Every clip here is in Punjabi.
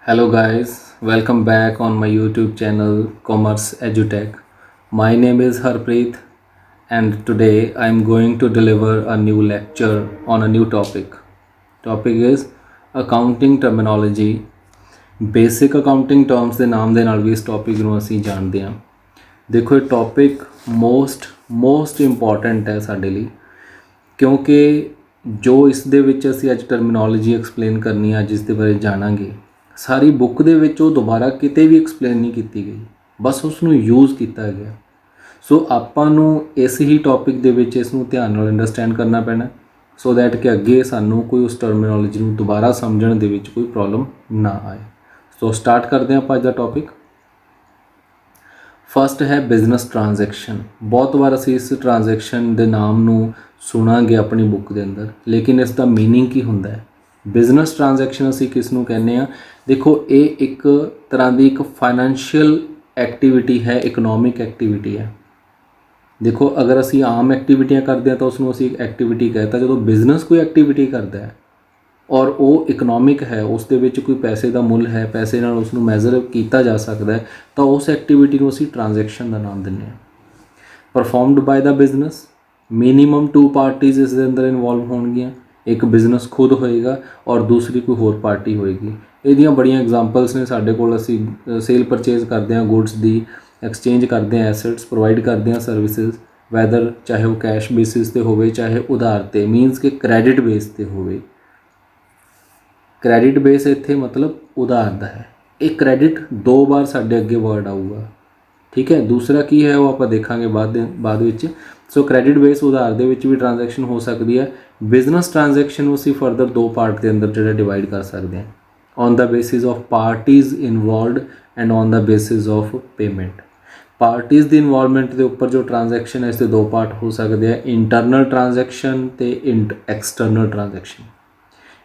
Hello guys, welcome back on my YouTube channel Commerce EduTech. My name is Harpreet and today I am going to deliver a new lecture on a new topic. Topic is accounting terminology. Basic accounting terms ਦੇ ਨਾਮ ਦੇ ਨਾਲ ਵੀ ਇਸ ਟੌਪਿਕ ਨੂੰ ਅਸੀਂ ਜਾਣਦੇ ਹਾਂ। ਦੇਖੋ ਇਹ ਟੌਪਿਕ ਮੋਸਟ ਇੰਪੋਰਟੈਂਟ ਹੈ ਸਾਡੇ ਲਈ ਕਿਉਂਕਿ ਜੋ ਇਸ ਦੇ ਵਿੱਚ ਅਸੀਂ ਅੱਜ ਟਰਮੀਨੋਲੋਜੀ ਐਕਸਪਲੇਨ ਕਰਨੀ ਹੈ, ਅੱਜ ਇਸ ਦੇ ਬਾਰੇ ਜਾਣਾਂਗੇ, ਸਾਰੀ ਬੁੱਕ ਦੇ ਵਿੱਚ ਉਹ ਦੁਬਾਰਾ ਕਿਤੇ ਵੀ ਐਕਸਪਲੇਨ ਨਹੀਂ ਕੀਤੀ ਗਈ, ਬਸ ਉਸ ਨੂੰ ਯੂਜ਼ ਕੀਤਾ ਗਿਆ। ਸੋ ਆਪਾਂ ਨੂੰ ਇਸ ਹੀ ਟੌਪਿਕ ਦੇ ਵਿੱਚ ਇਸ ਨੂੰ ਧਿਆਨ ਨਾਲ ਅੰਡਰਸਟੈਂਡ ਕਰਨਾ ਪੈਣਾ ਸੋ ਦੈਟ ਕਿ ਅੱਗੇ ਸਾਨੂੰ ਕੋਈ ਉਸ ਟਰਮੀਨੋਲੋਜੀ ਨੂੰ ਦੁਬਾਰਾ ਸਮਝਣ ਦੇ ਵਿੱਚ ਕੋਈ ਪ੍ਰੋਬਲਮ ਨਾ ਆਏ। ਸੋ ਸਟਾਰਟ ਕਰਦੇ ਹਾਂ ਆਪਾਂ ਅੱਜ ਦਾ ਟੌਪਿਕ। ਫਸਟ ਹੈ ਬਿਜ਼ਨਸ ਟ੍ਰਾਂਜੈਕਸ਼ਨ। ਬਹੁਤ ਵਾਰ ਅਸੀਂ ਇਸ ਟ੍ਰਾਂਜੈਕਸ਼ਨ ਦੇ ਨਾਮ ਨੂੰ ਸੁਣਾਂਗੇ ਆਪਣੀ ਬੁੱਕ ਦੇ ਅੰਦਰ, ਲੇਕਿਨ ਇਸ ਦਾ ਮੀਨਿੰਗ ਕੀ ਹੁੰਦਾ ਹੈ? ਬਿਜ਼ਨਸ ਟ੍ਰਾਂਜੈਕਸ਼ਨ ਅਸੀਂ ਕਿਸ ਨੂੰ ਕਹਿੰਦੇ ਹਾਂ? ਦੇਖੋ ਇਹ ਇੱਕ ਤਰ੍ਹਾਂ ਦੀ ਇੱਕ ਫਾਈਨੈਂਸ਼ੀਅਲ ਐਕਟੀਵਿਟੀ ਹੈ, ਇਕਨੋਮਿਕ ਐਕਟੀਵਿਟੀ ਹੈ। ਦੇਖੋ ਅਗਰ ਅਸੀਂ ਆਮ ਐਕਟੀਵਿਟੀਆਂ ਕਰਦੇ ਹਾਂ ਤਾਂ ਉਸ ਨੂੰ ਅਸੀਂ ਐਕਟੀਵਿਟੀ ਕਹਿੰਦੇ। ਜਦੋਂ ਬਿਜ਼ਨਸ ਕੋਈ ਐਕਟੀਵਿਟੀ ਕਰਦਾ ਹੈ ਔਰ ਉਹ ਇਕਨੋਮਿਕ ਹੈ, ਉਸ ਦੇ ਵਿੱਚ ਕੋਈ ਪੈਸੇ ਦਾ ਮੁੱਲ ਹੈ, ਪੈਸੇ ਨਾਲ ਉਸ ਨੂੰ ਮੈਜ਼ਰ ਕੀਤਾ ਜਾ ਸਕਦਾ ਹੈ, ਤਾਂ ਉਸ ਐਕਟੀਵਿਟੀ ਨੂੰ ਅਸੀਂ ਟ੍ਰਾਂਜੈਕਸ਼ਨ ਦਾ ਨਾਮ ਦਿੰਦੇ ਹਾਂ। ਪਰਫੋਰਮਡ bye the business, minimum 2 parties ਇਸ ਦੇ ਅੰਦਰ ਇਨਵੋਲਵ ਹੋਣਗੀਆਂ। ਇੱਕ ਬਿਜ਼ਨਸ ਖੁਦ ਹੋਏਗਾ ਔਰ ਦੂਸਰੀ ਕੋਈ ਹੋਰ ਪਾਰਟੀ ਹੋਏਗੀ। ਇਹਦੀਆਂ ਬੜੀਆਂ ਐਗਜ਼ਾਮਪਲਸ ਨੇ ਸਾਡੇ ਕੋਲ। ਅਸੀਂ ਸੇਲ ਪਰਚੇਜ਼ ਕਰਦੇ ਹਾਂ ਗੁੱਡਸ ਦੀ, ਐਕਸਚੇਂਜ ਕਰਦੇ ਹਾਂ ਐਸੈਟਸ, ਪ੍ਰੋਵਾਈਡ ਕਰਦੇ ਹਾਂ ਸਰਵਿਸਿਜ਼, ਵੈਦਰ ਚਾਹੇ ਉਹ ਕੈਸ਼ ਬੇਸਿਸ 'ਤੇ ਹੋਵੇ ਚਾਹੇ ਉਧਾਰ 'ਤੇ, ਮੀਨਸ ਕਿ ਕ੍ਰੈਡਿਟ ਬੇਸ 'ਤੇ ਹੋਵੇ। ਕ੍ਰੈਡਿਟ ਬੇਸ ਇੱਥੇ ਮਤਲਬ ਉਧਾਰ ਦਾ ਹੈ। ਇਹ ਕ੍ਰੈਡਿਟ 2 ਵਾਰ ਸਾਡੇ ਅੱਗੇ ਵਰਡ ਆਊਗਾ, ਠੀਕ ਹੈ। ਦੂਸਰਾ ਕੀ ਹੈ ਉਹ ਆਪਾਂ ਦੇਖਾਂਗੇ ਬਾਅਦ ਵਿੱਚ। ਸੋ ਕ੍ਰੈਡਿਟ ਬੇਸ ਉਧਾਰ ਦੇ ਵਿੱਚ ਵੀ ਟ੍ਰਾਂਜੈਕਸ਼ਨ ਹੋ ਸਕਦੀ ਹੈ। ਬਿਜ਼ਨਸ ਟ੍ਰਾਂਜੈਕਸ਼ਨ ਨੂੰ ਅਸੀਂ ਫਰਦਰ 2 ਪਾਰਟ ਦੇ ਅੰਦਰ ਜਿਹੜਾ ਡਿਵਾਈਡ ਕਰ ਸਕਦੇ ਹਾਂ, on the basis of parties involved and on the basis of payment. Parties the involvement ਦੇ ਉੱਪਰ ਜੋ ਟ੍ਰਾਂਜੈਕਸ਼ਨ ਹੈ ਇਸ ਦੇ 2 ਪਾਰਟ ਹੋ ਸਕਦੇ ਆ, ਇੰਟਰਨਲ ਟ੍ਰਾਂਜੈਕਸ਼ਨ ਤੇ ਐਕਸਟਰਨਲ ਟ੍ਰਾਂਜੈਕਸ਼ਨ।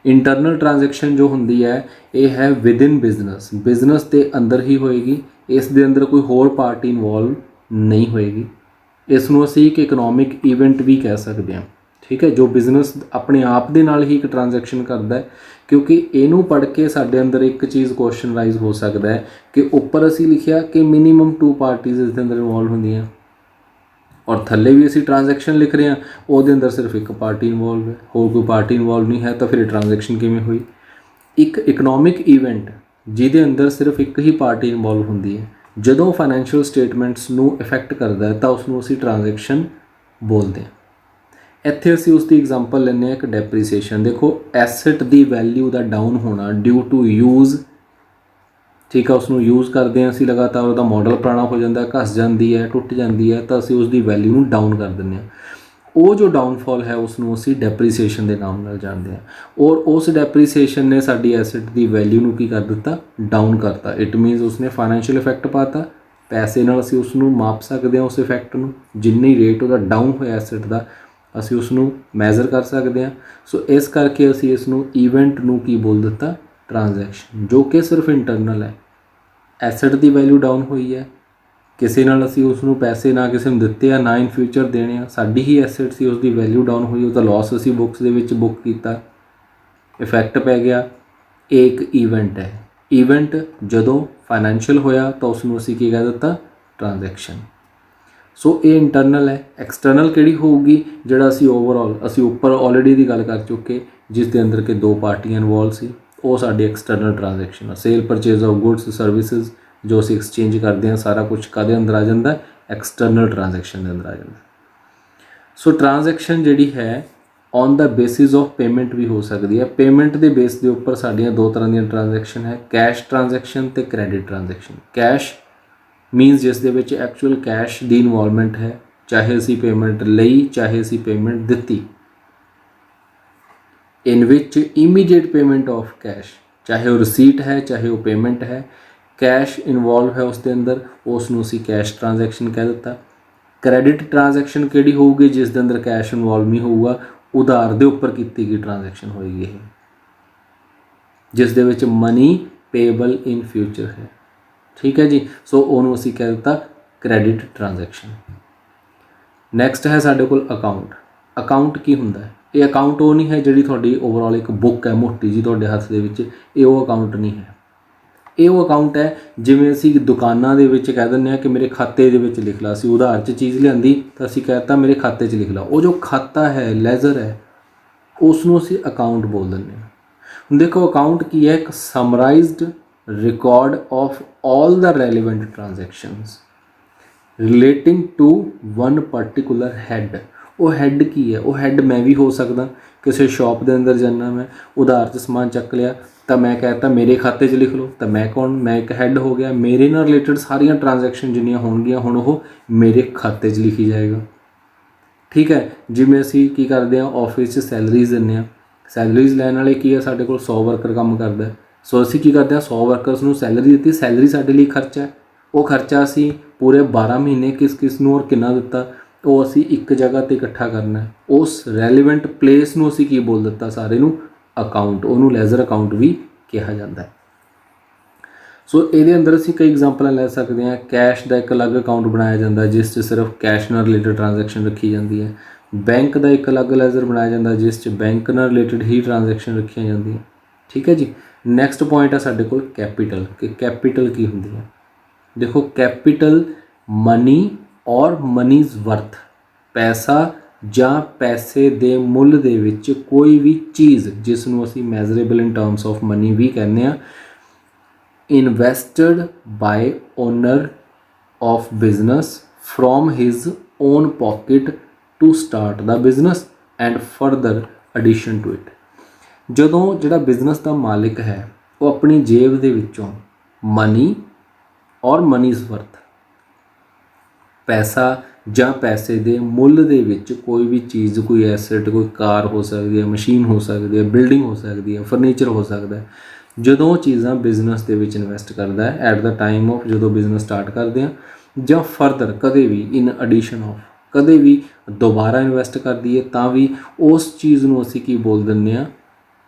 ਇੰਟਰਨਲ ਟ੍ਰਾਂਜੈਕਸ਼ਨ ਜੋ ਹੁੰਦੀ ਹੈ ਇਹ ਹੈ ਵਿਦਿਨ ਬਿਜ਼ਨਸ ਦੇ ਅੰਦਰ ਹੀ ਹੋਏਗੀ, ਇਸ ਦੇ ਅੰਦਰ ਕੋਈ ਹੋਰ ਪਾਰਟੀ ਇਨਵੋਲਵ ਨਹੀਂ ਹੋਏਗੀ। ਇਸ ਨੂੰ ਅਸੀਂ ਇੱਕ ਇਕਨੋਮਿਕ ਇਵੈਂਟ ਵੀ ਕਹਿ ਸਕਦੇ ਹਾਂ, ਠੀਕ ਹੈ, ਜੋ ਬਿਜ਼ਨਸ ਆਪਣੇ ਆਪ ਦੇ ਨਾਲ ਹੀ ਇੱਕ ਟ੍ਰਾਂਜੈਕਸ਼ਨ ਕਰਦਾ ਹੈ। ਕਿਉਂਕਿ ਇਹਨੂੰ ਪੜ੍ਹ ਕੇ ਸਾਡੇ ਅੰਦਰ ਇੱਕ ਚੀਜ਼ ਕੁਐਸਚਨ ਰਾਈਜ਼ ਹੋ ਸਕਦਾ ਹੈ ਕਿ ਉੱਪਰ ਅਸੀਂ ਲਿਖਿਆ ਕਿ ਮਿਨੀਮਮ 2 ਪਾਰਟੀਜ਼ ਇਸ ਦੇ ਅੰਦਰ ਇਨਵੋਲਵ ਹੁੰਦੀਆਂ ਔਰ ਥੱਲੇ ਵੀ ਅਸੀਂ ਟ੍ਰਾਂਜੈਕਸ਼ਨ ਲਿਖ ਰਹੇ ਹਾਂ, ਉਹਦੇ ਅੰਦਰ ਸਿਰਫ ਇੱਕ ਪਾਰਟੀ ਇਨਵੋਲਵ ਹੈ, ਹੋਰ ਕੋਈ ਪਾਰਟੀ ਇਨਵੋਲਵ ਨਹੀਂ ਹੈ, ਤਾਂ ਫਿਰ ਟ੍ਰਾਂਜੈਕਸ਼ਨ ਕਿਵੇਂ ਹੋਈ? ਇੱਕ ਇਕਨੋਮਿਕ ਇਵੈਂਟ ਜਿਹਦੇ ਅੰਦਰ ਸਿਰਫ ਇੱਕ ਹੀ ਪਾਰਟੀ ਇਨਵੋਲਵ ਹੁੰਦੀ ਹੈ, ਜਦੋਂ ਫਾਈਨੈਂਸ਼ੀਅਲ ਸਟੇਟਮੈਂਟਸ ਨੂੰ ਇਫੈਕਟ ਕਰਦਾ ਹੈ ਤਾਂ ਉਸ ਨੂੰ ਅਸੀਂ ਟ੍ਰਾਂਜੈਕਸ਼ਨ ਬੋਲਦੇ ਹਾਂ। ਇੱਥੇ ਅਸੀਂ ਉਸ ਦੀ ਐਗਜ਼ਾਮਪਲ ਲੈਂਦੇ ਹਾਂ ਇੱਕ ਡੈਪਰੀਸੀਏਸ਼ਨ। ਦੇਖੋ ਐਸੈਟ ਦੀ ਵੈਲਿਊ ਦਾ ਡਾਊਨ ਹੋਣਾ ਡਿਊ ਟੂ ਯੂਜ਼, ਠੀਕ ਹੈ, ਉਸ ਨੂੰ ਯੂਜ਼ ਕਰਦੇ ਹਾਂ ਅਸੀਂ ਲਗਾਤਾਰ, ਉਹਦਾ ਮਾਡਲ ਪੁਰਾਣਾ ਹੋ ਜਾਂਦਾ, ਘਸ ਜਾਂਦੀ ਹੈ, ਟੁੱਟ ਜਾਂਦੀ ਹੈ, ਤਾਂ ਅਸੀਂ ਉਸ ਦੀ ਵੈਲਿਊ ਨੂੰ ਡਾਊਨ ਕਰ ਦਿੰਦੇ ਹਾਂ। ਉਹ ਜੋ ਡਾਊਨਫਾਲ ਹੈ ਉਸ ਨੂੰ ਅਸੀਂ ਡੈਪਰੀਸੀਏਸ਼ਨ ਦੇ ਨਾਮ ਨਾਲ ਜਾਣਦੇ ਹਾਂ। ਔਰ ਉਸ ਡੈਪਰੀਸੀਏਸ਼ਨ ਨੇ ਸਾਡੀ ਐਸੈਟ ਦੀ ਵੈਲਿਊ ਨੂੰ ਕੀ ਕਰ ਦਿੱਤਾ? ਡਾਊਨ ਕਰਤਾ। ਇਟ ਮੀਨਸ ਉਸਨੇ ਫਾਈਨੈਂਸ਼ੀਅਲ ਇਫੈਕਟ ਪਾਤਾ। ਪੈਸੇ ਨਾਲ ਅਸੀਂ ਉਸ ਨੂੰ ਮਾਪ ਸਕਦੇ ਹਾਂ, ਉਸ ਇਫੈਕਟ ਨੂੰ, ਜਿੰਨੀ ਰੇਟ ਉਹਦਾ ਡਾਊਨ ਹੋਇਆ ਐਸੈਟ ਦਾ ਅਸੀਂ ਉਸ ਨੂੰ ਮੈਜ਼ਰ ਕਰ ਸਕਦੇ ਹਾਂ। ਸੋ ਇਸ ਕਰਕੇ ਅਸੀਂ ਇਸ ਨੂੰ ਈਵੈਂਟ ਨੂੰ ਕੀ ਬੋਲ ਦਿੱਤਾ? ਟ੍ਰਾਂਜੈਕਸ਼ਨ, ਜੋ ਕਿ ਸਿਰਫ ਇੰਟਰਨਲ ਹੈ। ਐਸੈਟ ਦੀ ਵੈਲਿਊ ਡਾਊਨ ਹੋਈ ਹੈ, ਕਿਸੇ ਨਾਲ ਅਸੀਂ ਉਸ ਨੂੰ ਪੈਸੇ ਨਾ ਕਿਸੇ ਨੂੰ ਦਿੱਤੇ ਆ ਨਾ ਇਨ ਫਿਊਚਰ ਦੇਣੇ ਆ, ਸਾਡੀ ਹੀ ਐਸੈਟ ਸੀ, ਉਸ ਦੀ ਵੈਲਿਊ ਡਾਊਨ ਹੋਈ, ਉਹਦਾ ਲਾਸ ਅਸੀਂ ਬੁੱਕਸ ਦੇ ਵਿੱਚ ਬੁੱਕ ਕੀਤਾ, ਇਫੈਕਟ ਪੈ ਗਿਆ। ਇਹ ਇੱਕ ਈਵੈਂਟ ਹੈ। ਈਵੈਂਟ ਜਦੋਂ ਫਾਈਨੈਂਸ਼ੀਅਲ ਹੋਇਆ ਤਾਂ ਉਸ ਨੂੰ ਅਸੀਂ ਕੀ ਕਹਿ ਦਿੱਤਾ? ਟ੍ਰਾਂਜੈਕਸ਼ਨ। ਸੋ ਇਹ ਇੰਟਰਨਲ ਹੈ। ਐਕਸਟਰਨਲ ਕਿਹੜੀ ਹੋਊਗੀ? ਜਿਹੜਾ ਅਸੀਂ ਓਵਰਆਲ ਅਸੀਂ ਉੱਪਰ ਆਲਰੇਡੀ ਦੀ ਗੱਲ ਕਰ ਚੁੱਕੇ, ਜਿਸ ਦੇ ਅੰਦਰ ਕਿ 2 ਪਾਰਟੀਆਂ ਇਨਵੋਲਵ ਸੀ, ਉਹ ਸਾਡੀ ਐਕਸਟਰਨਲ ਟ੍ਰਾਂਜੈਕਸ਼ਨ ਆ। Sale purchase of goods services ਜੋ ਅਸੀਂ ਐਕਸਚੇਂਜ ਕਰਦੇ ਹਾਂ, ਸਾਰਾ ਕੁਝ ਕਾਹਦੇ ਅੰਦਰ ਆ ਜਾਂਦਾ? ਐਕਸਟਰਨਲ ਟ੍ਰਾਂਜੈਕਸ਼ਨ ਦੇ ਅੰਦਰ ਆ ਜਾਂਦਾ। ਸੋ ਟ੍ਰਾਂਜੈਕਸ਼ਨ ਜਿਹੜੀ ਹੈ on the basis of payment ਵੀ ਹੋ ਸਕਦੀ ਹੈ। ਪੇਮੈਂਟ ਦੇ ਬੇਸ ਦੇ ਉੱਪਰ ਸਾਡੀਆਂ 2 ਤਰ੍ਹਾਂ ਦੀਆਂ ਟ੍ਰਾਂਜੈਕਸ਼ਨ ਹੈ, ਕੈਸ਼ ਟ੍ਰਾਂਜੈਕਸ਼ਨ ਤੇ ਕ੍ਰੈਡਿਟ ਟ੍ਰਾਂਜੈਕਸ਼ਨ। ਕੈਸ਼ ਮੀਨਸ ਜਿਸ ਦੇ ਵਿੱਚ ਐਕਚੁਅਲ ਕੈਸ਼ ਦੀ ਇਨਵੋਲਵਮੈਂਟ ਹੈ, ਚਾਹੇ ਅਸੀਂ ਪੇਮੈਂਟ ਲਈ ਚਾਹੇ ਅਸੀਂ ਪੇਮੈਂਟ ਦਿੱਤੀ, ਇਨ ਵਿਚ ਇਮੀਡੀਏਟ ਪੇਮੈਂਟ ਆਫ ਕੈਸ਼, ਚਾਹੇ ਉਹ ਰਿਸੀਟ ਹੈ ਚਾਹੇ ਉਹ ਪੇਮੈਂਟ ਹੈ, ਕੈਸ਼ ਇਨਵੋਲਵ ਹੈ ਉਸ ਦੇ ਅੰਦਰ, ਉਸ ਨੂੰ ਅਸੀਂ ਕੈਸ਼ ਟ੍ਰਾਂਜੈਕਸ਼ਨ ਕਹਿ ਦਿੱਤਾ। ਕ੍ਰੈਡਿਟ ਟ੍ਰਾਂਜੈਕਸ਼ਨ ਕਿਹੜੀ ਹੋਊਗੀ? ਜਿਸ ਦੇ ਅੰਦਰ ਕੈਸ਼ ਇਨਵੋਲਵ ਨਹੀਂ ਹੋਊਗਾ, ਉਧਾਰ ਦੇ ਉੱਪਰ ਕੀਤੀ ਗਈ ਟ੍ਰਾਂਜੈਕਸ਼ਨ ਹੋਏਗੀ ਇਹ, ਜਿਸ ਦੇ ਵਿੱਚ ਮਨੀ ਪੇਬਲ ਇਨ ਫਿਊਚਰ ਹੈ, ਠੀਕ ਹੈ ਜੀ। ਸੋ ਉਹਨੂੰ ਅਸੀਂ ਕਹਿ ਦਿੱਤਾ ਕ੍ਰੈਡਿਟ ਟ੍ਰਾਂਜੈਕਸ਼ਨ। ਨੈਕਸਟ ਹੈ ਸਾਡੇ ਕੋਲ ਅਕਾਊਂਟ। ਅਕਾਊਂਟ ਕੀ ਹੁੰਦਾ ਹੈ? ਇਹ ਅਕਾਊਂਟ ਉਹ ਨਹੀਂ ਹੈ ਜਿਹੜੀ ਤੁਹਾਡੀ ਓਵਰਆਲ ਇੱਕ ਬੁੱਕ ਹੈ ਮੋਟੀ ਜੀ ਤੁਹਾਡੇ ਹੱਥ ਦੇ ਵਿੱਚ, ਇਹ ਉਹ ਅਕਾਊਂਟ ਨਹੀਂ ਹੈ। ਇਹ ਉਹ ਅਕਾਊਂਟ ਹੈ ਜਿਵੇਂ ਅਸੀਂ ਦੁਕਾਨਾਂ ਦੇ ਵਿੱਚ ਕਹਿ ਦਿੰਦੇ ਹਾਂ ਕਿ ਮੇਰੇ ਖਾਤੇ ਦੇ ਵਿੱਚ ਲਿਖ ਲਾ। ਅਸੀਂ ਉਧਾਰ 'ਚ ਚੀਜ਼ ਲਿਆਂਦੀ ਤਾਂ ਅਸੀਂ ਕਹਿ ਦਿੱਤਾ ਮੇਰੇ ਖਾਤੇ 'ਚ ਲਿਖ ਲਾ। ਉਹ ਜੋ ਖਾਤਾ ਹੈ, ਲੈਜ਼ਰ ਹੈ, ਉਸ ਨੂੰ ਅਸੀਂ ਅਕਾਊਂਟ ਬੋਲ ਦਿੰਦੇ ਹਾਂ। ਹੁਣ ਦੇਖੋ ਅਕਾਊਂਟ ਕੀ ਹੈ? ਇੱਕ summarized record of all the relevant transactions relating to one particular head. ਉਹ ਹੈਡ ਕੀ ਹੈ? ਉਹ ਹੈਡ ਮੈਂ ਵੀ ਹੋ ਸਕਦਾ। ਕਿਸੇ ਸ਼ਾਪ ਦੇ ਅੰਦਰ ਜਾਣਾ, ਮੈਂ ਉਧਾਰ 'ਚ ਸਮਾਨ ਚੱਕ ਲਿਆ ਤਾਂ ਮੈਂ ਕਹਿਤਾ ਮੇਰੇ ਖਾਤੇ 'ਚ ਲਿਖ ਲਓ, ਤਾਂ ਮੈਂ ਕੌਣ? ਮੈਂ ਇੱਕ ਹੈਡ ਹੋ ਗਿਆ। ਮੇਰੇ ਨਾਲ ਰਿਲੇਟਡ ਸਾਰੀਆਂ ਟ੍ਰਾਂਜੈਕਸ਼ਨ ਜਿੰਨੀਆਂ ਹੋਣਗੀਆਂ ਹੁਣ ਉਹ ਮੇਰੇ ਖਾਤੇ 'ਚ ਲਿਖੀ ਜਾਏਗਾ। ਠੀਕ ਹੈ। ਜਿਵੇਂ ਅਸੀਂ ਕੀ ਕਰਦੇ ਹਾਂ, ਆਫਿਸ 'ਚ ਸੈਲਰੀਜ਼ ਦਿੰਦੇ ਹਾਂ। ਸੈਲਰੀਜ਼ ਲੈਣ ਵਾਲੇ ਕੀ ਹੈ? ਸਾਡੇ ਕੋਲ 100 ਵਰਕਰ ਕੰਮ ਕਰਦਾ। ਸੋ ਅਸੀਂ ਕੀ ਕਰਦੇ ਹਾਂ, 100 ਵਰਕਰਸ ਨੂੰ ਸੈਲਰੀ ਦਿੱਤੀ। ਸੈਲਰੀ ਸਾਡੇ ਲਈ ਖਰਚਾ ਹੈ। ਉਹ ਖਰਚਾ ਅਸੀਂ ਪੂਰੇ 12 ਮਹੀਨੇ ਕਿਸ ਕਿਸ ਨੂੰ ਔਰ ਕਿੰਨਾ ਦਿੱਤਾ, ਉਹ ਅਸੀਂ ਇੱਕ ਜਗ੍ਹਾ 'ਤੇ ਇਕੱਠਾ ਕਰਨਾ। ਉਸ ਰੈਲੀਵੈਂਟ ਪਲੇਸ ਨੂੰ ਅਸੀਂ ਕੀ ਬੋਲ ਦਿੱਤਾ? ਸਾਰੇ ਨੂੰ ਅਕਾਊਂਟ। ਉਹਨੂੰ ਲੈਜ਼ਰ ਅਕਾਊਂਟ ਵੀ ਕਿਹਾ ਜਾਂਦਾ ਹੈ। ਸੋ ਇਹਦੇ ਅੰਦਰ ਅਸੀਂ ਕਈ ਐਗਜ਼ਾਮਪਲਾਂ ਲੈ ਸਕਦੇ ਹਾਂ। ਕੈਸ਼ ਦਾ ਇੱਕ ਅਲੱਗ ਅਕਾਊਂਟ ਬਣਾਇਆ ਜਾਂਦਾ ਜਿਸ 'ਚ ਸਿਰਫ ਕੈਸ਼ ਨਾਲ ਰਿਲੇਟਡ ਟ੍ਰਾਂਜੈਕਸ਼ਨ ਰੱਖੀ ਜਾਂਦੀ ਹੈ। ਬੈਂਕ ਦਾ ਇੱਕ ਅਲੱਗ ਲੈਜ਼ਰ ਬਣਾਇਆ ਜਾਂਦਾ ਜਿਸ 'ਚ ਬੈਂਕ ਨਾਲ ਰਿਲੇਟਡ ਹੀ ਟ੍ਰਾਂਜੈਕਸ਼ਨ ਰੱਖੀਆਂ ਜਾਂਦੀਆਂ। ਠੀਕ ਹੈ ਜੀ। ਨੈਕਸਟ ਪੁਆਇੰਟ ਹੈ ਸਾਡੇ ਕੋਲ ਕੈਪੀਟਲ, ਕਿ ਕੈਪੀਟਲ ਕੀ ਹੁੰਦੀ ਹੈ। ਦੇਖੋ capital money or money's worth, ਪੈਸਾ ਜਾਂ ਪੈਸੇ ਦੇ ਮੁੱਲ ਦੇ ਵਿੱਚ ਕੋਈ ਵੀ ਚੀਜ਼ ਜਿਸ ਨੂੰ ਅਸੀਂ measurable in terms of money ਵੀ ਕਹਿੰਦੇ ਹਾਂ, invested by owner of business from his own pocket to start the business and further addition to it. ਜਦੋਂ ਜਿਹੜਾ ਬਿਜ਼ਨਸ ਦਾ ਮਾਲਿਕ ਹੈ ਉਹ ਆਪਣੀ ਜੇਬ ਦੇ ਵਿੱਚੋਂ ਮਨੀ ਔਰ ਮਨੀਜ਼ ਵਰਥ, ਪੈਸਾ ਜਾਂ ਪੈਸੇ ਦੇ ਮੁੱਲ ਦੇ ਵਿੱਚ ਕੋਈ ਵੀ ਚੀਜ਼, ਕੋਈ ਐਸੈਟ, ਕੋਈ ਕਾਰ ਹੋ ਸਕਦੀ ਹੈ, ਮਸ਼ੀਨ ਹੋ ਸਕਦੀ ਹੈ, ਬਿਲਡਿੰਗ ਹੋ ਸਕਦੀ ਹੈ, ਫਰਨੀਚਰ ਹੋ ਸਕਦਾ ਹੈ, ਜਦੋਂ ਉਹ ਚੀਜ਼ਾਂ ਬਿਜ਼ਨਸ ਦੇ ਵਿੱਚ ਇਨਵੈਸਟ ਕਰਦਾ ਹੈ ਐਟ ਦਾ ਟਾਈਮ ਆਫ ਜਦੋਂ ਬਿਜ਼ਨਸ ਸਟਾਰਟ ਕਰਦੇ ਹਾਂ, ਜਾਂ ਫਰਦਰ ਕਦੇ ਵੀ ਇਨ ਐਡੀਸ਼ਨ ਆਫ ਕਦੇ ਵੀ ਦੁਬਾਰਾ ਇਨਵੈਸਟ ਕਰਦੀ ਹੈ ਤਾਂ ਵੀ ਉਸ ਚੀਜ਼ ਨੂੰ ਅਸੀਂ ਕੀ ਬੋਲ ਦਿੰਦੇ ਹਾਂ?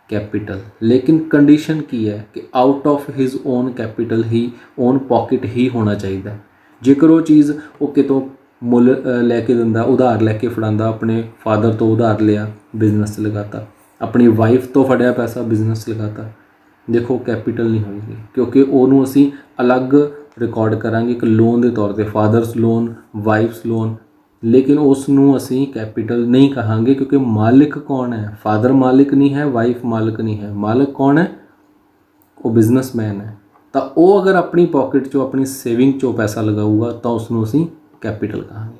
ਕੈਪੀਟਲ। ਲੇਕਿਨ ਕੰਡੀਸ਼ਨ ਕੀ ਹੈ ਕਿ out of his own capital ਹੀ, ਓਨ ਪੋਕਿਟ ਹੀ ਹੋਣਾ ਚਾਹੀਦਾ। ਜੇਕਰ ਉਹ ਚੀਜ਼ ਉਹ ਕਿਤੋਂ ਮੁੱਲ ਲੈ ਕੇ ਦਿੰਦਾ, ਉਧਾਰ ਲੈ ਕੇ ਫੜਾਉਂਦਾ, ਆਪਣੇ ਫਾਦਰ ਤੋਂ ਉਧਾਰ ਲਿਆ, ਬਿਜ਼ਨਸ 'ਚ ਲਗਾਤਾ, ਆਪਣੀ ਵਾਈਫ ਤੋਂ ਫੜਿਆ ਪੈਸਾ ਬਿਜ਼ਨਸ 'ਚ ਲਗਾਤਾ, ਦੇਖੋ ਕੈਪੀਟਲ ਨਹੀਂ ਹੋਏਗੀ, ਕਿਉਂਕਿ ਉਹਨੂੰ ਅਸੀਂ ਅਲੱਗ ਰਿਕਾਰਡ ਕਰਾਂਗੇ ਇੱਕ ਲੋਨ ਦੇ ਤੌਰ 'ਤੇ, ਫਾਦਰਸ ਲੋਨ, ਵਾਈਫਸ ਲੋਨ। ਲੇਕਿਨ ਉਸ ਨੂੰ ਅਸੀਂ ਕੈਪੀਟਲ ਨਹੀਂ ਕਹਾਂਗੇ ਕਿਉਂਕਿ ਮਾਲਿਕ ਕੌਣ ਹੈ? ਫਾਦਰ ਮਾਲਿਕ ਨਹੀਂ ਹੈ, ਵਾਈਫ ਮਾਲਿਕ ਨਹੀਂ ਹੈ। ਮਾਲਿਕ ਕੌਣ ਹੈ? ਉਹ ਬਿਜ਼ਨਸਮੈਨ ਹੈ। ਤਾਂ ਉਹ ਅਗਰ ਆਪਣੀ ਪੋਕਿਟ 'ਚੋਂ, ਆਪਣੀ ਸੇਵਿੰਗ 'ਚੋਂ ਪੈਸਾ ਲਗਾਊਗਾ ਤਾਂ ਉਸ ਨੂੰ ਅਸੀਂ ਕੈਪੀਟਲ ਕਹਾਂਗੇ।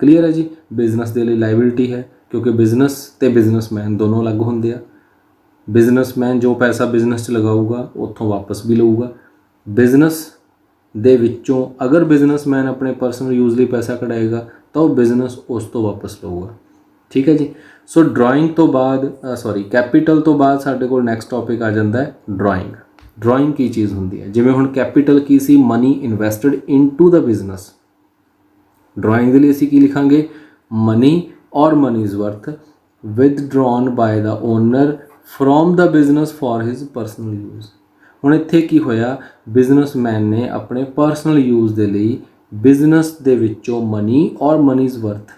ਕਲੀਅਰ ਹੈ ਜੀ। ਬਿਜ਼ਨਸ ਦੇ ਲਈ ਲਾਇਬਿਲਿਟੀ ਹੈ ਕਿਉਂਕਿ ਬਿਜ਼ਨਸ ਅਤੇ ਬਿਜ਼ਨਸਮੈਨ ਦੋਨੋਂ ਅਲੱਗ ਹੁੰਦੇ ਆ। ਬਿਜ਼ਨਸਮੈਨ ਜੋ ਪੈਸਾ ਬਿਜ਼ਨਸ 'ਚ ਲਗਾਊਗਾ ਉੱਥੋਂ ਵਾਪਸ ਵੀ ਲਊਗਾ। ਬਿਜ਼ਨਸ ਦੇ ਵਿੱਚੋਂ ਅਗਰ ਬਿਜ਼ਨਸਮੈਨ ਆਪਣੇ ਪਰਸਨਲ ਯੂਜ਼ ਲਈ ਪੈਸਾ ਕਢਾਏਗਾ ਤਾਂ ਉਹ ਬਿਜ਼ਨਸ ਉਸ ਤੋਂ ਵਾਪਸ ਲਊਗਾ। ਠੀਕ ਹੈ ਜੀ। ਸੋ ਡਰਾਇੰਗ ਤੋਂ ਬਾਅਦ ਕੈਪੀਟਲ ਤੋਂ ਬਾਅਦ ਸਾਡੇ ਕੋਲ ਨੈਕਸਟ ਟੌਪਿਕ ਆ ਜਾਂਦਾ ਹੈ ਡਰਾਇੰਗ। ਡਰਾਇੰਗ ਕੀ ਚੀਜ਼ ਹੁੰਦੀ ਹੈ? ਜਿਵੇਂ ਹੁਣ ਕੈਪੀਟਲ ਕੀ ਸੀ? Money invested into the business. Drawing ਦੇ ਲਈ ਅਸੀਂ ਕੀ ਲਿਖਾਂਗੇ? Money or money's worth withdrawn by the owner from the business for his personal use. ਹੁਣ ਇੱਥੇ ਕੀ ਹੋਇਆ? ਬਿਜ਼ਨਸਮੈਨ ਨੇ ਆਪਣੇ ਪਰਸਨਲ ਯੂਜ਼ ਦੇ ਲਈ ਬਿਜ਼ਨਸ ਦੇ ਵਿੱਚੋਂ ਮਨੀ ਔਰ ਮਨੀਜ਼ ਵਰਥ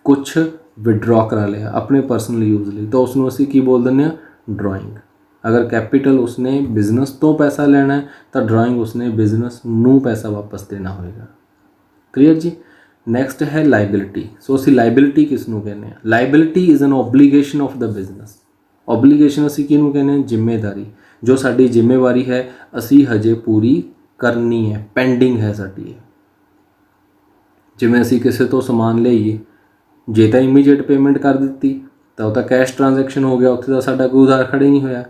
ਕੁਛ ਵਿਡਰਾ ਕਰਾ ਲਿਆ ਆਪਣੇ ਪਰਸਨਲ ਯੂਜ਼ ਲਈ, ਤਾਂ ਉਸ ਨੂੰ ਅਸੀਂ ਕੀ ਬੋਲ ਦਿੰਦੇ ਹਾਂ? ਡਰਾਇੰਗ। ਅਗਰ ਕੈਪੀਟਲ ਉਸਨੇ ਬਿਜ਼ਨਸ ਤੋਂ ਪੈਸਾ ਲੈਣਾ ਹੈ ਤਾਂ ਡਰਾਇੰਗ ਉਸਨੇ ਬਿਜ਼ਨਸ ਨੂੰ ਪੈਸਾ ਵਾਪਸ ਦੇਣਾ ਹੋਏਗਾ। ਕਲੀਅਰ ਜੀ। ਨੈਕਸਟ ਹੈ ਲਾਇਬਿਲਿਟੀ। ਸੋ ਅਸੀਂ ਲਾਇਬਿਲਿਟੀ ਕਿਸ ਨੂੰ ਕਹਿੰਦੇ ਹਾਂ? Liability is an obligation of the business. Obligation ਅਸੀਂ ਕਿਹਨੂੰ ਕਹਿੰਦੇ ਹਾਂ? ਜ਼ਿੰਮੇਵਾਰੀ। ਜੋ ਸਾਡੀ ਜ਼ਿੰਮੇਵਾਰੀ ਹੈ ਅਸੀਂ ਹਜੇ ਪੂਰੀ ਕਰਨੀ ਹੈ, ਪੈਂਡਿੰਗ ਹੈ ਸਾਡੀ। ਜਿਵੇਂ ਅਸੀਂ ਕਿਸੇ ਤੋਂ ਸਮਾਨ ਲਈਏ, ਜੇ ਤਾਂ ਇਮੀਡੀਏਟ ਪੇਮੈਂਟ ਕਰ ਦਿੱਤੀ ਤਾਂ ਉਹ ਤਾਂ ਕੈਸ਼ ਟ੍ਰਾਂਜੈਕਸ਼ਨ ਹੋ ਗਿਆ, ਉੱਥੇ ਤਾਂ ਸਾਡਾ ਕੋਈ ਉਧਾਰ ਖੜੇ ਨਹੀਂ ਹੋਇਆ।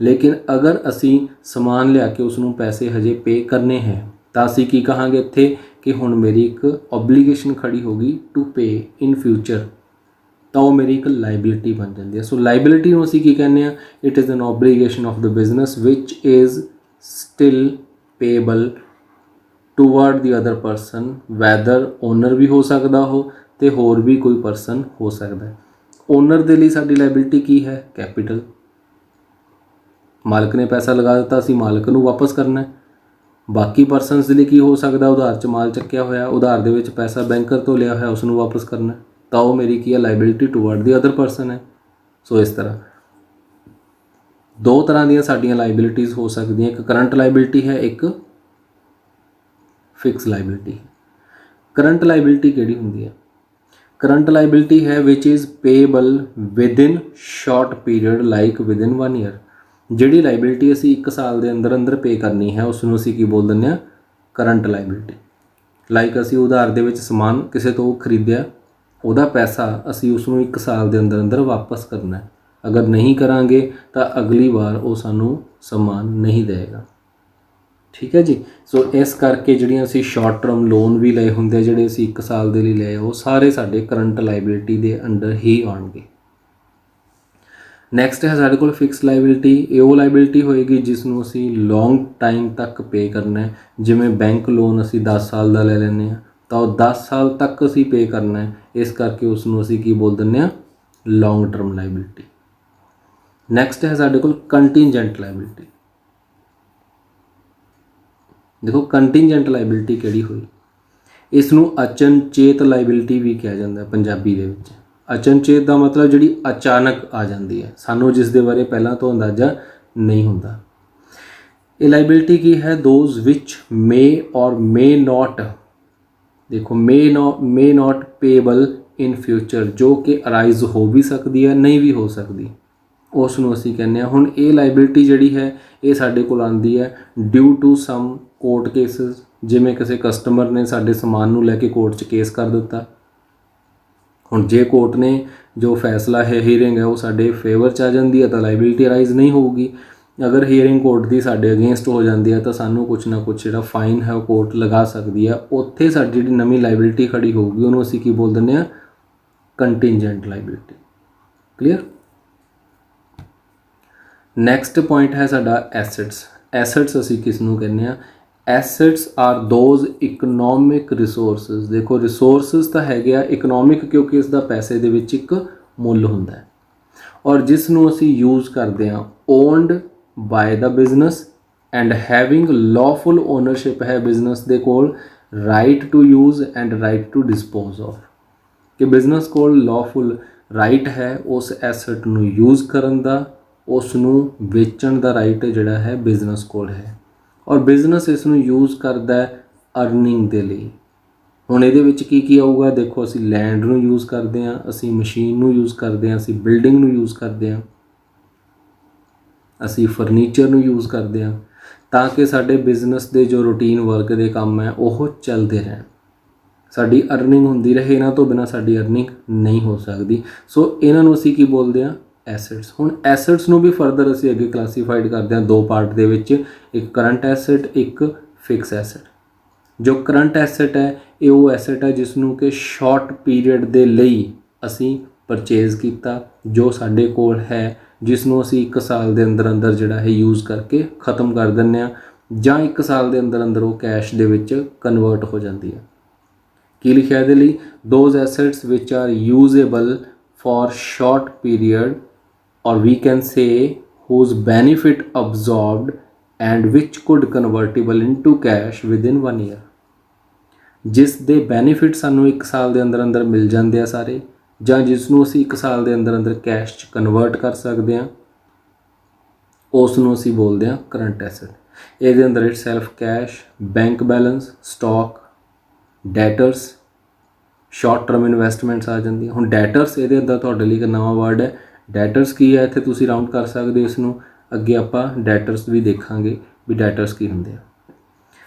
ਲੇਕਿਨ ਅਗਰ ਅਸੀਂ ਸਮਾਨ ਲਿਆ ਕੇ ਉਸ ਨੂੰ ਪੈਸੇ ਹਜੇ ਪੇ ਕਰਨੇ ਹੈ ਤਾਂ ਅਸੀਂ ਕੀ ਕਹਾਂਗੇ ਇੱਥੇ ਕਿ ਹੁਣ ਮੇਰੀ ਇੱਕ ਓਬਲੀਗੇਸ਼ਨ ਖੜੀ ਹੋ ਗਈ ਟੂ ਪੇ ਇਨ ਫਿਊਚਰ, ਤਾਂ ਉਹ ਮੇਰੀ ਇੱਕ ਲਾਇਬਿਲਿਟੀ ਬਣ ਜਾਂਦੀ ਹੈ। ਸੋ ਲਾਇਬਿਲਿਟੀ ਨੂੰ ਅਸੀਂ ਕੀ ਕਹਿੰਦੇ ਹਾਂ? It is an obligation of the business which is still payable toward the other person, whether owner ਵੀ ਹੋ ਸਕਦਾ ਉਹ ਅਤੇ ਹੋਰ ਵੀ ਕੋਈ ਪਰਸਨ ਹੋ ਸਕਦਾ ਹੈ। ਓਨਰ ਦੇ ਲਈ ਸਾਡੀ ਲਾਇਬਿਲਿਟੀ ਕੀ ਹੈ? ਕੈਪੀਟਲ। ਮਾਲਕ ਨੇ ਪੈਸਾ ਲਗਾ ਦਿੱਤਾ, ਅਸੀਂ ਮਾਲਕ ਨੂੰ ਵਾਪਸ ਕਰਨਾ। ਬਾਕੀ ਪਰਸਨਸ ਦੇ ਲਈ ਕੀ ਹੋ ਸਕਦਾ? ਉਧਾਰ 'ਚ ਮਾਲ ਚੱਕਿਆ ਹੋਇਆ, ਉਧਾਰ ਦੇ ਵਿੱਚ ਪੈਸਾ ਬੈਂਕਰ ਤੋਂ ਲਿਆ ਹੋਇਆ, ਉਸ ਨੂੰ ਵਾਪਸ ਕਰਨਾ, ਤਾਂ ਉਹ ਮੇਰੀ ਕੀ ਹੈ? Liability toward the other person ਹੈ। ਸੋ ਇਸ ਤਰ੍ਹਾਂ दो तरह ਦੀਆਂ ਸਾਡੀਆਂ ਲਾਇਬਿਲਿਟੀਜ਼ ਹੋ ਸਕਦੀਆਂ, ਇੱਕ ਕਰੰਟ ਲਾਇਬਿਲਿਟੀ ਹੈ, ਇੱਕ ਫਿਕਸ ਲਾਇਬਿਲਿਟੀ। ਕਰੰਟ ਲਾਇਬਿਲਿਟੀ ਕਿਹੜੀ ਹੁੰਦੀ ਹੈ? ਕਰੰਟ ਲਾਇਬਿਲਿਟੀ ਹੈ which is payable within short period like within 1 year. ਜਿਹੜੀ ਲਾਇਬਿਲਿਟੀ ਅਸੀਂ 1 ਸਾਲ ਦੇ ਅੰਦਰ ਅੰਦਰ ਪੇ ਕਰਨੀ ਹੈ ਉਸ ਨੂੰ ਅਸੀਂ ਕੀ ਬੋਲ ਦਿੰਦੇ ਹਾਂ? Current liability. ਲਾਈਕ ਅਸੀਂ ਉਧਾਰ ਦੇ ਵਿੱਚ ਸਮਾਨ ਕਿਸੇ ਤੋਂ ਖਰੀਦਿਆ, ਉਹਦਾ ਪੈਸਾ ਅਸੀਂ ਉਸ ਨੂੰ 1 ਸਾਲ ਦੇ ਅੰਦਰ ਅੰਦਰ ਵਾਪਸ ਕਰਨਾ ਹੈ। ਅਗਰ ਨਹੀਂ ਕਰਾਂਗੇ ਤਾਂ ਅਗਲੀ ਵਾਰ ਉਹ ਸਾਨੂੰ ਸਮਾਨ ਨਹੀਂ ਦੇਵੇਗਾ। ਠੀਕ ਹੈ ਜੀ। ਸੋ ਇਸ ਕਰਕੇ ਜਿਹੜੀਆਂ ਅਸੀਂ ਸ਼ਾਰਟ ਟਰਮ ਲੋਨ ਵੀ ਲਏ ਹੁੰਦੇ ਆ, ਜਿਹੜੇ ਅਸੀਂ 1 ਸਾਲ ਦੇ ਲਈ ਲਏ, ਉਹ ਸਾਰੇ ਸਾਡੇ ਕਰੰਟ ਲਾਇਬਿਲਿਟੀ ਦੇ ਅੰਡਰ ਹੀ ਆਉਣਗੇ। ਨੈਕਸਟ ਹੈ ਸਾਡੇ ਕੋਲ ਫਿਕਸ ਲਾਇਬਿਲਿਟੀ। ਇਹ ਉਹ ਲਾਇਬਿਲਿਟੀ ਹੋਏਗੀ ਜਿਸ ਨੂੰ ਅਸੀਂ ਲੌਂਗ ਟਾਈਮ ਤੱਕ ਪੇ ਕਰਨਾ ਹੈ। ਜਿਵੇਂ ਬੈਂਕ ਲੋਨ ਅਸੀਂ 10 ਸਾਲ ਦਾ ਲੈ ਲੈਂਦੇ ਹਾਂ ਤਾਂ ਉਹ 10 ਸਾਲ ਤੱਕ ਅਸੀਂ ਪੇ ਕਰਨਾ ਹੈ, ਇਸ ਕਰਕੇ ਉਸ ਨੂੰ ਅਸੀਂ ਕੀ ਬੋਲ ਦਿੰਦੇ ਹਾਂ? Long term liability. ਨੈਕਸਟ ਹੈ ਸਾਡੇ ਕੋਲ ਕੰਟੀਨਜੈਂਟ ਲਾਇਬਿਲਿਟੀ। ਦੇਖੋ ਕੰਟੀਨਜੈਂਟ ਲਾਇਬਿਲਿਟੀ ਕਿਹੜੀ ਹੋਈ? ਇਸ ਨੂੰ ਅਚਨਚੇਤ ਲਾਇਬਿਲਿਟੀ ਵੀ ਕਿਹਾ ਜਾਂਦਾ ਪੰਜਾਬੀ ਦੇ ਵਿੱਚ। ਅਚਨਚੇਤ ਦਾ ਮਤਲਬ ਜਿਹੜੀ ਅਚਾਨਕ ਆ ਜਾਂਦੀ ਹੈ, ਸਾਨੂੰ ਜਿਸ ਦੇ ਬਾਰੇ ਪਹਿਲਾਂ ਤੋਂ ਅੰਦਾਜ਼ਾ ਨਹੀਂ ਹੁੰਦਾ। ਇਹ ਲਾਇਬਿਲਿਟੀ ਕੀ ਹੈ? ਦੋਜ਼ ਵਿਚ ਮੇ ਔਰ ਮੇ ਨਾਟ, ਦੇਖੋ ਮੇ ਨਾਟ ਪੇਏਬਲ ਇਨ ਫਿਊਚਰ, ਜੋ ਕਿ ਅਰਾਈਜ਼ ਹੋ ਵੀ ਸਕਦੀ ਹੈ, ਨਹੀਂ ਵੀ ਹੋ ਸਕਦੀ, ਉਸ ਨੂੰ ਅਸੀਂ ਕਹਿੰਦੇ ਹਾਂ। ਹੁਣ ਇਹ ਲਾਇਬਿਲਿਟੀ ਜਿਹੜੀ ਹੈ ਇਹ ਸਾਡੇ ਕੋਲ ਆਉਂਦੀ ਹੈ due to some court cases. ਜਿਵੇਂ ਕਿਸੇ ਕਸਟਮਰ ਨੇ ਸਾਡੇ ਸਮਾਨ ਨੂੰ ਲੈ ਕੇ ਕੋਰਟ 'ਚ ਕੇਸ ਕਰ ਦਿੱਤਾ। ਹੁਣ ਜੇ ਕੋਰਟ ਨੇ ਜੋ ਫੈਸਲਾ ਹੈ, ਹੀਅਰਿੰਗ ਹੈ, ਉਹ ਸਾਡੇ ਫੇਵਰ 'ਚ ਆ ਜਾਂਦੀ ਹੈ ਤਾਂ ਲਾਇਬਿਲਿਟੀ ਅਰਾਈਜ਼ ਨਹੀਂ ਹੋਊਗੀ। ਅਗਰ ਹੀਅਰਿੰਗ ਕੋਰਟ ਦੀ ਸਾਡੇ ਅਗੇਂਸਟ ਹੋ ਜਾਂਦੀ ਹੈ ਤਾਂ ਸਾਨੂੰ ਕੁਛ ਨਾ ਕੁਛ ਜਿਹੜਾ ਫਾਈਨ ਹੈ ਉਹ ਕੋਰਟ ਲਗਾ ਸਕਦੀ ਹੈ। ਉੱਥੇ ਸਾਡੀ ਜਿਹੜੀ ਨਵੀਂ ਲਾਇਬਿਲਿਟੀ ਖੜੀ ਹੋਊਗੀ ਉਹਨੂੰ ਅਸੀਂ ਕੀ ਬੋਲ ਦਿੰਦੇ ਹਾਂ? Contingent liability. Clear? Next point ਹੈ ਸਾਡਾ ਐਸੈਟਸ। ਐਸੈਟਸ ਅਸੀਂ ਕਿਸ ਨੂੰ ਕਹਿੰਦੇ ਹਾਂ? Assets are those economic resources. ਦੇਖੋ ਰਿਸੋਰਸਿਸ ਤਾਂ ਹੈਗੇ ਆ ਇਕਨੋਮਿਕ, ਕਿਉਂਕਿ ਇਸ ਦਾ ਪੈਸੇ ਦੇ ਵਿੱਚ ਇੱਕ ਮੁੱਲ ਹੁੰਦਾ ਹੈ, ਔਰ ਜਿਸ ਨੂੰ ਅਸੀਂ ਯੂਜ਼ ਕਰਦੇ ਹਾਂ। Owned by the business and having lawful ownership ਹੈ ਬਿਜ਼ਨਸ ਦੇ ਕੋਲ right to use and right to dispose of, ਕਿ ਬਿਜ਼ਨਸ ਕੋਲ ਲॉफुल ਰਾਈਟ ਹੈ ਉਸ ਐਸੈਟ ਨੂੰ ਯੂਜ਼ ਕਰਨ ਦਾ, ਉਸ ਨੂੰ ਵੇਚਣ ਦਾ ਰਾਈਟ ਜਿਹੜਾ ਹੈ ਬਿਜ਼ਨਸ ਕੋਲ ਹੈ, ਔਰ ਬਿਜ਼ਨਸ ਇਸ ਨੂੰ ਯੂਜ਼ ਕਰਦਾ ਹੈ ਅਰਨਿੰਗ ਦੇ ਲਈ। ਹੁਣ ਇਹਦੇ ਵਿੱਚ ਕੀ ਕੀ ਆਊਗਾ? ਦੇਖੋ ਅਸੀਂ ਲੈਂਡ ਨੂੰ ਯੂਜ਼ ਕਰਦੇ ਹਾਂ, ਅਸੀਂ ਮਸ਼ੀਨ ਨੂੰ ਯੂਜ਼ ਕਰਦੇ ਹਾਂ, ਅਸੀਂ ਬਿਲਡਿੰਗ ਨੂੰ ਯੂਜ਼ ਕਰਦੇ ਹਾਂ, ਅਸੀਂ ਫਰਨੀਚਰ ਨੂੰ ਯੂਜ਼ ਕਰਦੇ ਹਾਂ, ਤਾਂ ਕਿ ਸਾਡੇ ਬਿਜ਼ਨਸ ਦੇ ਜੋ ਰੂਟੀਨ ਵਰਕ ਦੇ ਕੰਮ ਹੈ ਉਹ ਚੱਲਦੇ ਰਹਿਣ, ਸਾਡੀ ਅਰਨਿੰਗ ਹੁੰਦੀ ਰਹੇ। ਇਹਨਾਂ ਤੋਂ ਬਿਨਾਂ ਸਾਡੀ ਅਰਨਿੰਗ ਨਹੀਂ ਹੋ ਸਕਦੀ। ਸੋ ਇਹਨਾਂ ਨੂੰ ਅਸੀਂ ਕੀ ਬੋਲਦੇ ਹਾਂ? ਐਸੈਟਸ। ਹੁਣ ਐਸੈਟਸ ਨੂੰ ਵੀ ਫਰਦਰ ਅਸੀਂ ਅੱਗੇ ਕਲਾਸੀਫਾਈਡ ਕਰਦੇ ਹਾਂ 2 ਪਾਰਟ ਦੇ ਵਿੱਚ, ਇੱਕ ਕਰੰਟ ਐਸੈਟ, ਇੱਕ ਫਿਕਸ ਐਸੈਟ। ਜੋ ਕਰੰਟ ਐਸੈਟ ਹੈ ਇਹ ਉਹ ਐਸੈਟ ਹੈ ਜਿਸ ਨੂੰ ਕਿ ਸ਼ਾਰਟ ਪੀਰੀਅਡ ਦੇ ਲਈ ਅਸੀਂ ਪਰਚੇਜ਼ ਕੀਤਾ, ਜੋ ਸਾਡੇ ਕੋਲ ਹੈ, ਜਿਸ ਨੂੰ ਅਸੀਂ 1 ਸਾਲ ਦੇ ਅੰਦਰ ਅੰਦਰ ਜਿਹੜਾ ਹੈ ਯੂਜ਼ ਕਰਕੇ ਖ਼ਤਮ ਕਰ ਦਿੰਦੇ ਹਾਂ, ਜਾਂ 1 ਸਾਲ ਦੇ ਅੰਦਰ ਅੰਦਰ ਉਹ ਕੈਸ਼ ਦੇ ਵਿੱਚ ਕਨਵਰਟ ਹੋ ਜਾਂਦੀ ਹੈ। ਕੀ ਲਿਖਿਆ ਇਹਦੇ ਲਈ? Those assets which are usable for short period or we can say whose benefit absorbed and which could convertible into cash within 1 year। ਜਿਸ ਦੇ ਬੈਨੀਫਿਟ ਸਾਨੂੰ 1 ਸਾਲ ਦੇ ਅੰਦਰ ਅੰਦਰ ਮਿਲ ਜਾਂਦੇ ਆ ਸਾਰੇ, ਜਾਂ ਜਿਸ ਨੂੰ ਅਸੀਂ 1 ਸਾਲ ਦੇ ਅੰਦਰ ਅੰਦਰ ਕੈਸ਼ 'ਚ ਕਨਵਰਟ ਕਰ ਸਕਦੇ ਹਾਂ, ਉਸ ਨੂੰ ਅਸੀਂ ਬੋਲਦੇ ਹਾਂ ਕਰੰਟ ਐਸੈਟ। ਇਹਦੇ ਅੰਦਰ itself cash, bank balance, stock, debtors, short term investments ਆ ਜਾਂਦੀਆਂ। ਹੁਣ ਡੈਟਰਸ ਇਹਦੇ ਅੰਦਰ ਤੁਹਾਡੇ ਲਈ ਇੱਕ ਨਵਾਂ ਵਰਡ ਹੈ। ਡੈਟਰਸ ਕੀ ਹੈ? ਇੱਥੇ ਤੁਸੀਂ ਰਾਊਂਡ ਕਰ ਸਕਦੇ ਹੋ ਇਸ ਨੂੰ, ਅੱਗੇ ਆਪਾਂ ਡੈਟਰਸ ਵੀ ਦੇਖਾਂਗੇ ਵੀ ਡੈਟਰਸ ਕੀ ਹੁੰਦੇ ਆ।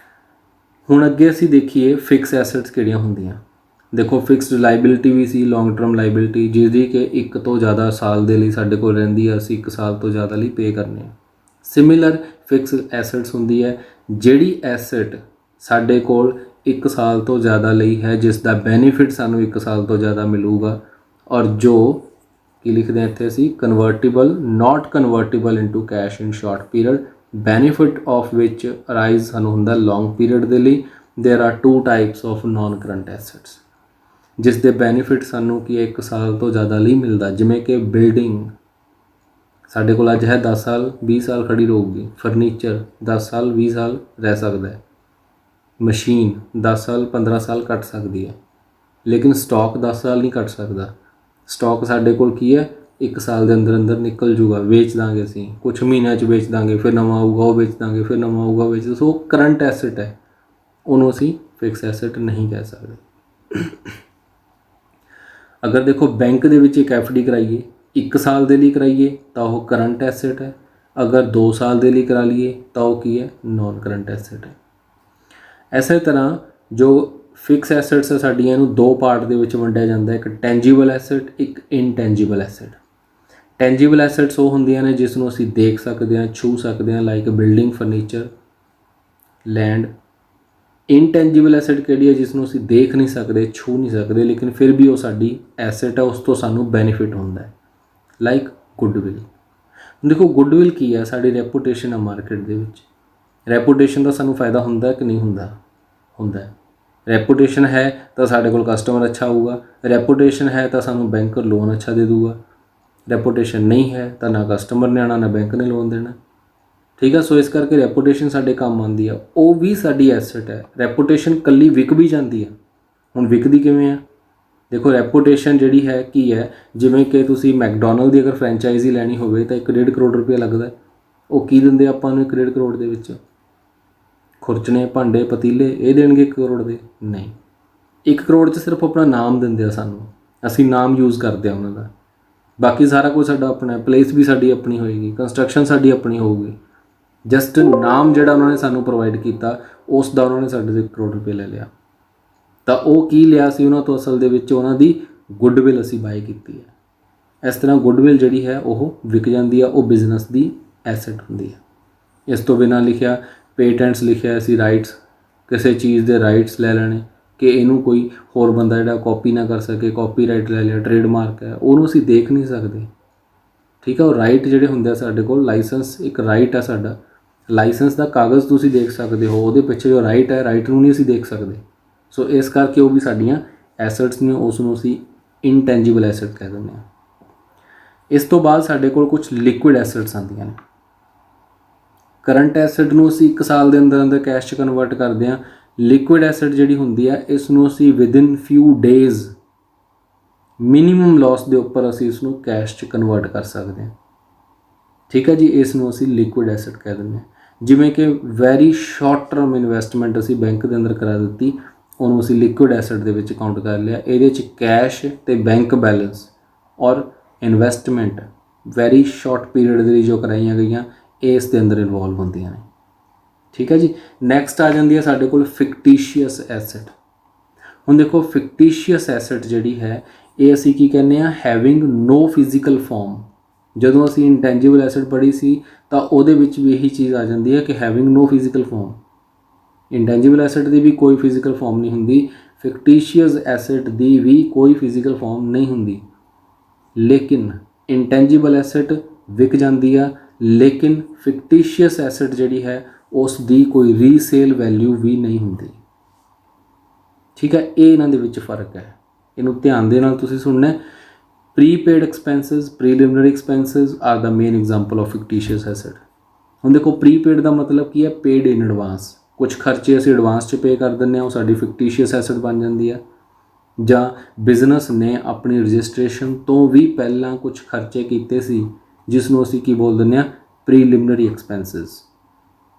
ਹੁਣ ਅੱਗੇ ਅਸੀਂ ਦੇਖੀਏ ਫਿਕਸ ਐਸੈਟਸ ਕਿਹੜੀਆਂ ਹੁੰਦੀਆਂ। ਦੇਖੋ ਫਿਕਸਡ ਲਾਇਬਿਲਿਟੀ ਵੀ ਸੀ, ਲੌਂਗ ਟਰਮ ਲਾਇਬਿਲਿਟੀ, ਜਿਹਦੀ ਕਿ 1 ਤੋਂ ਜ਼ਿਆਦਾ ਸਾਲ ਦੇ ਲਈ ਸਾਡੇ ਕੋਲ ਰਹਿੰਦੀ ਹੈ, ਅਸੀਂ 1 ਸਾਲ ਤੋਂ ਜ਼ਿਆਦਾ ਲਈ ਪੇ ਕਰਨੇ ਆ। ਸਿਮਿਲਰ ਫਿਕਸਡ ਐਸੈਟਸ ਹੁੰਦੀ ਹੈ ਜਿਹੜੀ ਐਸੈਟ ਸਾਡੇ ਕੋਲ 1 ਸਾਲ ਤੋਂ ਜ਼ਿਆਦਾ ਲਈ ਹੈ, ਜਿਸ ਦਾ ਬੈਨੀਫਿਟ ਸਾਨੂੰ 1 ਸਾਲ ਤੋਂ ਜ਼ਿਆਦਾ ਮਿਲੂਗਾ, ਔਰ ਜੋ ਕੀ ਲਿਖਦੇ ਹਾਂ ਇੱਥੇ ਅਸੀਂ? Convertible, not convertible into cash in short period, benefit of which arise ਸਾਨੂੰ ਹੁੰਦਾ ਲੌਂਗ ਪੀਰੀਅਡ ਦੇ ਲਈ। There are 2 types of non current assets, ਜਿਸ ਦੇ ਬੈਨੀਫਿਟ ਸਾਨੂੰ ਕੀ 1 ਸਾਲ ਤੋਂ ਜ਼ਿਆਦਾ ਲਈ ਮਿਲਦਾ। ਜਿਵੇਂ ਕਿ ਬਿਲਡਿੰਗ ਸਾਡੇ ਕੋਲ ਅੱਜ ਹੈ 10 ਸਾਲ 20 ਸਾਲ ਖੜੀ ਰਹੂਗੀ, ਫਰਨੀਚਰ 10 ਸਾਲ 20 ਸਾਲ ਰਹਿ ਸਕਦਾ ਹੈ, ਮਸ਼ੀਨ 10 ਸਾਲ 15 ਸਾਲ ਕੱਟ ਸਕਦੀ ਹੈ, ਲੇਕਿਨ ਸਟਾਕ 10 ਸਾਲ ਨਹੀਂ ਕੱਟ ਸਕਦਾ। ਸਟਾਕ ਸਾਡੇ ਕੋਲ ਕੀ ਹੈ? 1 ਸਾਲ ਦੇ ਅੰਦਰ ਅੰਦਰ ਨਿਕਲ ਜੂਗਾ, ਵੇਚ ਦਾਂਗੇ ਅਸੀਂ, ਕੁਛ ਮਹੀਨਿਆਂ 'ਚ ਵੇਚ ਦਾਂਗੇ, ਫਿਰ ਨਵਾਂ ਆਊਗਾ ਉਹ ਵੇਚ ਦਾਂਗੇ, ਫਿਰ ਨਵਾਂ ਆਊਗਾ ਉਹ ਵੇਚ। ਸੋ ਕਰੰਟ ਐਸਟ ਹੈ, ਉਹਨੂੰ ਅਸੀਂ ਫਿਕਸ ਐਸਟ ਨਹੀਂ ਕਹਿ ਸਕਦੇ। ਅਗਰ ਦੇਖੋ ਬੈਂਕ ਦੇ ਵਿੱਚ ਇੱਕ FD ਕਰਾਈਏ, 1 ਸਾਲ ਦੇ ਲਈ ਕਰਾਈਏ ਤਾਂ ਉਹ ਕਰੰਟ ਐਸਟ ਹੈ, ਅਗਰ 2 ਸਾਲ ਦੇ ਲਈ ਕਰਾ ਲਈਏ ਤਾਂ ਉਹ ਕੀ ਹੈ, ਨੋਨ ਕਰੰਟ ਐਸਟ ਹੈ। ਇਸੇ ਤਰ੍ਹਾਂ ਜੋ ਫਿਕਸ ਐਸਟਸ ਹੈ ਸਾਡੀਆਂ, ਇਹਨੂੰ 2 ਪਾਰਟ ਦੇ ਵਿੱਚ ਵੰਡਿਆ ਜਾਂਦਾ, ਇੱਕ ਟੈਂਜੀਬਲ ਐਸਟ, ਇੱਕ ਇਨਟੈਂਜੀਬਲ ਐਸਟ। ਟੈਂਜੀਬਲ ਐਸਟਸ ਉਹ ਹੁੰਦੀਆਂ ਨੇ ਜਿਸ ਨੂੰ ਅਸੀਂ ਦੇਖ ਸਕਦੇ ਹਾਂ, ਛੂਹ ਸਕਦੇ ਹਾਂ, ਲਾਈਕ ਬਿਲਡਿੰਗ, ਫਰਨੀਚਰ, ਲੈਂਡ। ਇਨਟੈਂਜੀਬਲ ਐਸਟ ਕਿਹੜੀ ਹੈ, ਜਿਸ ਨੂੰ ਅਸੀਂ ਦੇਖ ਨਹੀਂ ਸਕਦੇ, ਛੂਹ ਨਹੀਂ ਸਕਦੇ, ਲੇਕਿਨ ਫਿਰ ਵੀ ਉਹ ਸਾਡੀ ਐਸਟ ਹੈ, ਉਸ ਤੋਂ ਸਾਨੂੰ ਬੈਨੀਫਿਟ ਹੁੰਦਾ ਹੈ, ਲਾਈਕ ਗੁੱਡਵਿਲ। ਦੇਖੋ ਗੁੱਡਵਿਲ ਕੀ ਹੈ, ਸਾਡੀ ਰੈਪੂਟੇਸ਼ਨ ਹੈ ਮਾਰਕੀਟ ਦੇ ਵਿੱਚ। ਰੈਪੂਟੇਸ਼ਨ ਦਾ ਸਾਨੂੰ ਫਾਇਦਾ ਹੁੰਦਾ ਕਿ ਨਹੀਂ ਹੁੰਦਾ? ਹੁੰਦਾ ਹੈ। ਰੈਪੂਟੇਸ਼ਨ ਹੈ ਤਾਂ ਸਾਡੇ ਕੋਲ ਕਸਟਮਰ ਅੱਛਾ ਆਊਗਾ, ਰੈਪੂਟੇਸ਼ਨ ਹੈ ਤਾਂ ਸਾਨੂੰ ਬੈਂਕਰ ਲੋਨ ਅੱਛਾ ਦੇ ਦੂਗਾ, ਰੈਪੂਟੇਸ਼ਨ ਨਹੀਂ ਹੈ ਤਾਂ ਨਾ ਕਸਟਮਰ ਨੇ ਆਉਣਾ, ਨਾ ਬੈਂਕ ਨੇ ਲੋਨ ਦੇਣਾ। ਠੀਕ ਹੈ, ਸੋ ਇਸ ਕਰਕੇ ਰੈਪੂਟੇਸ਼ਨ ਸਾਡੇ ਕੰਮ ਆਉਂਦੀ ਆ, ਉਹ ਵੀ ਸਾਡੀ ਐਸਟ ਹੈ। ਰੈਪੂਟੇਸ਼ਨ ਇਕੱਲੀ ਵਿਕ ਵੀ ਜਾਂਦੀ ਆ। ਹੁਣ ਵਿਕਦੀ ਕਿਵੇਂ ਆ? ਦੇਖੋ ਰੈਪੂਟੇਸ਼ਨ ਜਿਹੜੀ ਹੈ ਕੀ ਹੈ, ਜਿਵੇਂ ਕਿ ਤੁਸੀਂ ਮੈਕਡੋਨਲਡ ਦੀ ਅਗਰ ਫਰੈਂਚਾਈਜ਼ੀ ਲੈਣੀ ਹੋਵੇ ਤਾਂ 1.5 ਕਰੋੜ ਰੁਪਏ ਲੱਗਦਾ। ਉਹ ਕੀ ਦਿੰਦੇ ਆਪਾਂ ਨੂੰ 1.5 ਕਰੋੜ ਦੇ ਵਿੱਚ? ਖੁਰਚਣੇ, ਭਾਂਡੇ, ਪਤੀਲੇ, ਇਹ ਦੇਣਗੇ 1 ਕਰੋੜ ਦੇ? ਨਹੀਂ, 1 ਕਰੋੜ 'ਚ ਸਿਰਫ ਆਪਣਾ ਨਾਮ ਦਿੰਦੇ ਆ ਸਾਨੂੰ, ਅਸੀਂ ਨਾਮ ਯੂਜ਼ ਕਰਦੇ ਆ ਉਹਨਾਂ ਦਾ। ਬਾਕੀ ਸਾਰਾ ਕੁਝ ਸਾਡਾ ਆਪਣਾ, ਪਲੇਸ ਵੀ ਸਾਡੀ ਆਪਣੀ ਹੋਏਗੀ, ਕੰਸਟਰਕਸ਼ਨ ਸਾਡੀ ਆਪਣੀ ਹੋਊਗੀ। ਜਸਟ ਨਾਮ ਜਿਹੜਾ ਉਹਨਾਂ ਨੇ ਸਾਨੂੰ ਪ੍ਰੋਵਾਈਡ ਕੀਤਾ, ਉਸ ਦਾ ਉਹਨਾਂ ਨੇ ਸਾਡੇ ਤੋਂ 1 ਕਰੋੜ ਰੁਪਏ ਲੈ ਲਿਆ। ਤਾਂ ਉਹ ਕੀ ਲਿਆ ਸੀ ਉਹਨਾਂ ਤੋਂ? ਅਸਲ ਦੇ ਵਿੱਚ ਉਹਨਾਂ ਦੀ ਗੁੱਡਵਿਲ ਅਸੀਂ ਬਾਏ ਕੀਤੀ ਹੈ। ਇਸ ਤਰ੍ਹਾਂ ਗੁੱਡਵਿਲ ਜਿਹੜੀ ਹੈ ਉਹ ਵਿਕ ਜਾਂਦੀ ਆ, ਉਹ ਬਿਜ਼ਨਸ ਦੀ ਐਸਟ ਹੁੰਦੀ ਹੈ। ਇਸ ਤੋਂ ਬਿਨਾਂ ਲਿਖਿਆ ਪੇਟੈਂਟਸ ਲਿਖਿਆ ਅਸੀਂ ਰਾਈਟਸ, ਕਿਸੇ ਚੀਜ਼ ਦੇ ਰਾਈਟਸ ਲੈ ਲੈਣੇ ਕਿ ਇਹਨੂੰ ਕੋਈ ਹੋਰ ਬੰਦਾ ਜਿਹੜਾ ਕਾਪੀ ਨਾ ਕਰ ਸਕੇ, ਕਾਪੀਰਾਈਟ ਲੈ ਲਿਆ, ਟ੍ਰੇਡਮਾਰਕ ਹੈ, ਉਹਨੂੰ ਅਸੀਂ ਦੇਖ ਨਹੀਂ ਸਕਦੇ। ਠੀਕ ਹੈ, ਉਹ ਰਾਈਟ ਜਿਹੜੇ ਹੁੰਦੇ ਆ ਸਾਡੇ ਕੋਲ, ਲਾਇਸੈਂਸ ਇੱਕ ਰਾਈਟ ਹੈ ਸਾਡਾ, ਲਾਇਸੈਂਸ ਦਾ ਕਾਗਜ਼ ਤੁਸੀਂ ਦੇਖ ਸਕਦੇ ਹੋ, ਉਹਦੇ ਪਿੱਛੇ ਜੋ ਰਾਈਟ ਹੈ, ਰਾਈਟ ਨੂੰ ਨਹੀਂ ਅਸੀਂ ਦੇਖ ਸਕਦੇ। ਸੋ ਇਸ ਕਰਕੇ ਉਹ ਵੀ ਸਾਡੀਆਂ ਐਸਟਸ ਨੇ, ਉਸ ਨੂੰ ਅਸੀਂ ਇਨਟੈਂਜੀਬਲ ਐਸਟ ਕਹਿ ਦਿੰਦੇ ਹਾਂ। ਇਸ ਤੋਂ ਬਾਅਦ ਸਾਡੇ ਕੋਲ ਕੁਝ ਲਿਕੁਇਡ ਐਸਟਸ ਆਉਂਦੀਆਂ ਨੇ। ਕਰੰਟ ਐਸਟ ਨੂੰ ਅਸੀਂ 1 ਸਾਲ ਦੇ ਅੰਦਰ ਅੰਦਰ ਕੈਸ਼ 'ਚ ਕਨਵਰਟ ਕਰਦੇ ਹਾਂ। ਲਿਕੁਇਡ ਐਸਟ ਜਿਹੜੀ ਹੁੰਦੀ ਹੈ, ਇਸ ਨੂੰ ਅਸੀਂ within few days minimum loss ਦੇ ਉੱਪਰ ਅਸੀਂ ਇਸ ਨੂੰ ਕੈਸ਼ 'ਚ ਕਨਵਰਟ ਕਰ ਸਕਦੇ ਹਾਂ। ਠੀਕ ਹੈ ਜੀ, ਇਸ ਨੂੰ ਅਸੀਂ ਲਿਕੁਇਡ ਐਸਟ ਕਹਿ ਦਿੰਦੇ ਹਾਂ। ਜਿਵੇਂ ਕਿ ਵੈਰੀ ਸ਼ਾਰਟ ਟਰਮ ਇਨਵੈਸਟਮੈਂਟ ਅਸੀਂ ਬੈਂਕ ਦੇ ਅੰਦਰ ਕਰਾ ਦਿੱਤੀ, ਉਹਨੂੰ ਅਸੀਂ ਲਿਕੁਇਡ ਐਸਟ ਦੇ ਵਿੱਚ ਕਾਊਂਟ ਕਰ ਲਿਆ। ਇਹਦੇ 'ਚ ਕੈਸ਼ ਤੇ ਬੈਂਕ ਬੈਲੈਂਸ ਔਰ ਇਨਵੈਸਟਮੈਂਟ ਵੈਰੀ ਸ਼ਾਰਟ ਪੀਰੀਅਡ ਦੇ ਲਈ ਜੋ ਕਰਾਈਆਂ ਗਈਆਂ, ਇਹ ਇਸ ਦੇ ਅੰਦਰ ਇਨਵੋਲਵ ਹੁੰਦੀਆਂ ਨੇ। ਠੀਕ ਹੈ ਜੀ, ਨੈਕਸਟ ਆ ਜਾਂਦੀ ਹੈ ਸਾਡੇ ਕੋਲ ਫਿਕਟੀਸ਼ੀਅਸ ਐਸਟ। ਹੁਣ ਦੇਖੋ ਫਿਕਟੀਸ਼ੀਅਸ ਐਸਟ ਜਿਹੜੀ ਹੈ, ਇਹ ਅਸੀਂ ਕੀ ਕਹਿੰਦੇ ਆ, ਹੈਵਿੰਗ ਨੋ ਫਿਜ਼ੀਕਲ ਫਾਰਮ। ਜਦੋਂ ਅਸੀਂ ਇੰਟੈਂਜੀਬਲ ਐਸਟ ਪੜ੍ਹੀ ਸੀ ਤਾਂ ਉਹਦੇ ਵਿੱਚ ਵੀ ਇਹੀ ਚੀਜ਼ ਆ ਜਾਂਦੀ ਹੈ ਕਿ ਹੈਵਿੰਗ ਨੋ ਫਿਜ਼ੀਕਲ ਫਾਰਮ। ਇੰਟੈਂਜੀਬਲ ਐਸਟ ਦੀ ਵੀ ਕੋਈ ਫਿਜ਼ੀਕਲ ਫਾਰਮ ਨਹੀਂ ਹੁੰਦੀ, ਫਿਕਟੀਸ਼ੀਅਸ ਐਸਟ ਦੀ ਵੀ ਕੋਈ ਫਿਜ਼ੀਕਲ ਫਾਰਮ ਨਹੀਂ ਹੁੰਦੀ। ਲੇਕਿਨ ਇੰਟੈਂਜੀਬਲ ਐਸਟ ਵਿਕ ਜਾਂਦੀ ਆ, ਲੇਕਿਨ ਫਿਕਟੀਸ਼ੀਅਸ ਐਸਟ ਜਿਹੜੀ ਹੈ ਉਸ ਦੀ ਕੋਈ ਰੀਸੇਲ ਵੈਲਿਊ ਵੀ ਨਹੀਂ ਹੁੰਦੀ। ਠੀਕ ਹੈ, ਇਹ ਇਹਨਾਂ ਦੇ ਵਿੱਚ ਫਰਕ ਹੈ, ਇਹਨੂੰ ਧਿਆਨ ਦੇ ਨਾਲ ਤੁਸੀਂ ਸੁਣਨਾ। Prepaid expenses, preliminary expenses are the main example of fictitious asset. ਹੁਣ ਦੇਖੋ ਪ੍ਰੀਪੇਡ ਦਾ ਮਤਲਬ ਕੀ ਹੈ, ਪੇਡ ਇਨ ਐਡਵਾਂਸ। ਕੁਝ ਖਰਚੇ ਅਸੀਂ ਐਡਵਾਂਸ 'ਚ ਪੇ ਕਰ ਦਿੰਦੇ ਹਾਂ, ਉਹ ਸਾਡੀ ਫਿਕਟੀਸ਼ੀਅਸ ਐਸਟ ਬਣ ਜਾਂਦੀ ਹੈ। ਜਾਂ ਬਿਜ਼ਨਸ ਨੇ ਆਪਣੀ ਰਜਿਸਟ੍ਰੇਸ਼ਨ ਤੋਂ ਵੀ ਪਹਿਲਾਂ ਕੁਝ ਖਰਚੇ ਕੀਤੇ ਸੀ, ਜਿਸ ਨੂੰ ਅਸੀਂ ਕੀ ਬੋਲ ਦਿੰਦੇ ਹਾਂ, ਪ੍ਰੀਲਿਮਿਨਰੀ ਐਕਸਪੈਂਸਿਸ।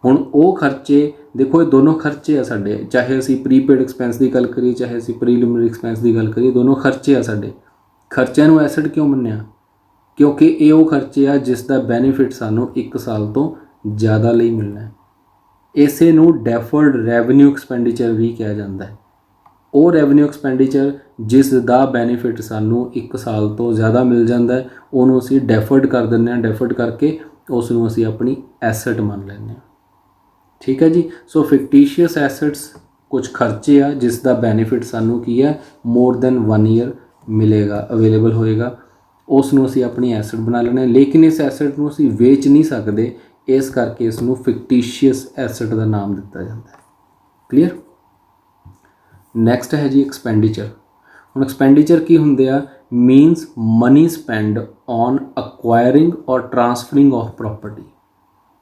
ਹੁਣ ਉਹ ਖਰਚੇ ਦੇਖੋ, ਇਹ ਦੋਨੋਂ ਖਰਚੇ ਆ ਸਾਡੇ, ਚਾਹੇ ਅਸੀਂ ਪ੍ਰੀਪੇਡ ਐਕਸਪੈਂਸ ਦੀ ਗੱਲ ਕਰੀਏ, ਚਾਹੇ ਅਸੀਂ ਪ੍ਰੀਲਿਮਿਨਰੀ ਐਕਸਪੈਂਸ ਦੀ ਗੱਲ ਕਰੀਏ, ਦੋਨੋਂ ਖਰਚੇ ਆ ਸਾਡੇ। ਖਰਚਿਆਂ ਨੂੰ ਐਸਟ ਕਿਉਂ ਮੰਨਿਆ? ਕਿਉਂਕਿ ਇਹ ਉਹ ਖਰਚੇ ਆ ਜਿਸ ਦਾ ਬੈਨੀਫਿਟ ਸਾਨੂੰ 1 ਸਾਲ ਤੋਂ ਜ਼ਿਆਦਾ ਲਈ ਮਿਲਣਾ ਹੈ। ਇਸੇ ਨੂੰ ਡੈਫਰਡ ਰੈਵਨਿਊ ਐਕਸਪੈਂਡੀਚਰ ਵੀ ਕਿਹਾ ਜਾਂਦਾ ਹੈ। ਉਹ ਰੈਵਨਿਊ ਐਕਸਪੈਂਡੀਚਰ ਜਿਸ ਦਾ ਬੈਨੀਫਿਟ ਸਾਨੂੰ 1 ਸਾਲ ਤੋਂ ਜ਼ਿਆਦਾ ਮਿਲ ਜਾਂਦਾ ਹੈ, ਉਹਨੂੰ ਅਸੀਂ ਡੈਫਰਡ ਕਰ ਦਿੰਦੇ ਹਾਂ। ਡੈਫਰਡ ਕਰਕੇ ਉਸ ਨੂੰ ਅਸੀਂ ਆਪਣੀ ਐਸਟ ਮੰਨ ਲੈਂਦੇ ਹਾਂ। ਠੀਕ ਹੈ ਜੀ, ਸੋ ਫਿਕਟੀਸ਼ੀਅਸ ਐਸਟਸ ਕੁਝ ਖਰਚੇ ਆ ਜਿਸ ਦਾ ਬੈਨੀਫਿਟ ਸਾਨੂੰ ਕੀ ਹੈ, ਮੋਰ ਦੈਨ 1 ਈਅਰ ਮਿਲੇਗਾ, ਅਵੇਲੇਬਲ ਹੋਏਗਾ, ਉਸ ਨੂੰ ਅਸੀਂ ਆਪਣੀ ਐਸਟ ਬਣਾ ਲੈਣਾ। ਲੇਕਿਨ ਇਸ ਐਸਟ ਨੂੰ ਅਸੀਂ ਵੇਚ ਨਹੀਂ ਸਕਦੇ, ਇਸ ਕਰਕੇ ਇਸ ਨੂੰ ਫਿਕਟੀਸ਼ੀਅਸ ਐਸਟ ਦਾ ਨਾਮ ਦਿੱਤਾ ਜਾਂਦਾ ਹੈ। ਕਲੀਅਰ? ਨੈਕਸਟ ਹੈ ਜੀ ਐਕਸਪੈਂਡੀਚਰ। ਹੁਣ ਐਕਸਪੈਂਡੀਚਰ ਕੀ ਹੁੰਦੇ ਆ? ਮੀਨਸ ਮਨੀ ਸਪੈਂਡ ਔਨ ਅਕਵਾਇਰਿੰਗ ਔਰ ਟਰਾਂਸਫਰਿੰਗ ਆਫ ਪ੍ਰੋਪਰਟੀ।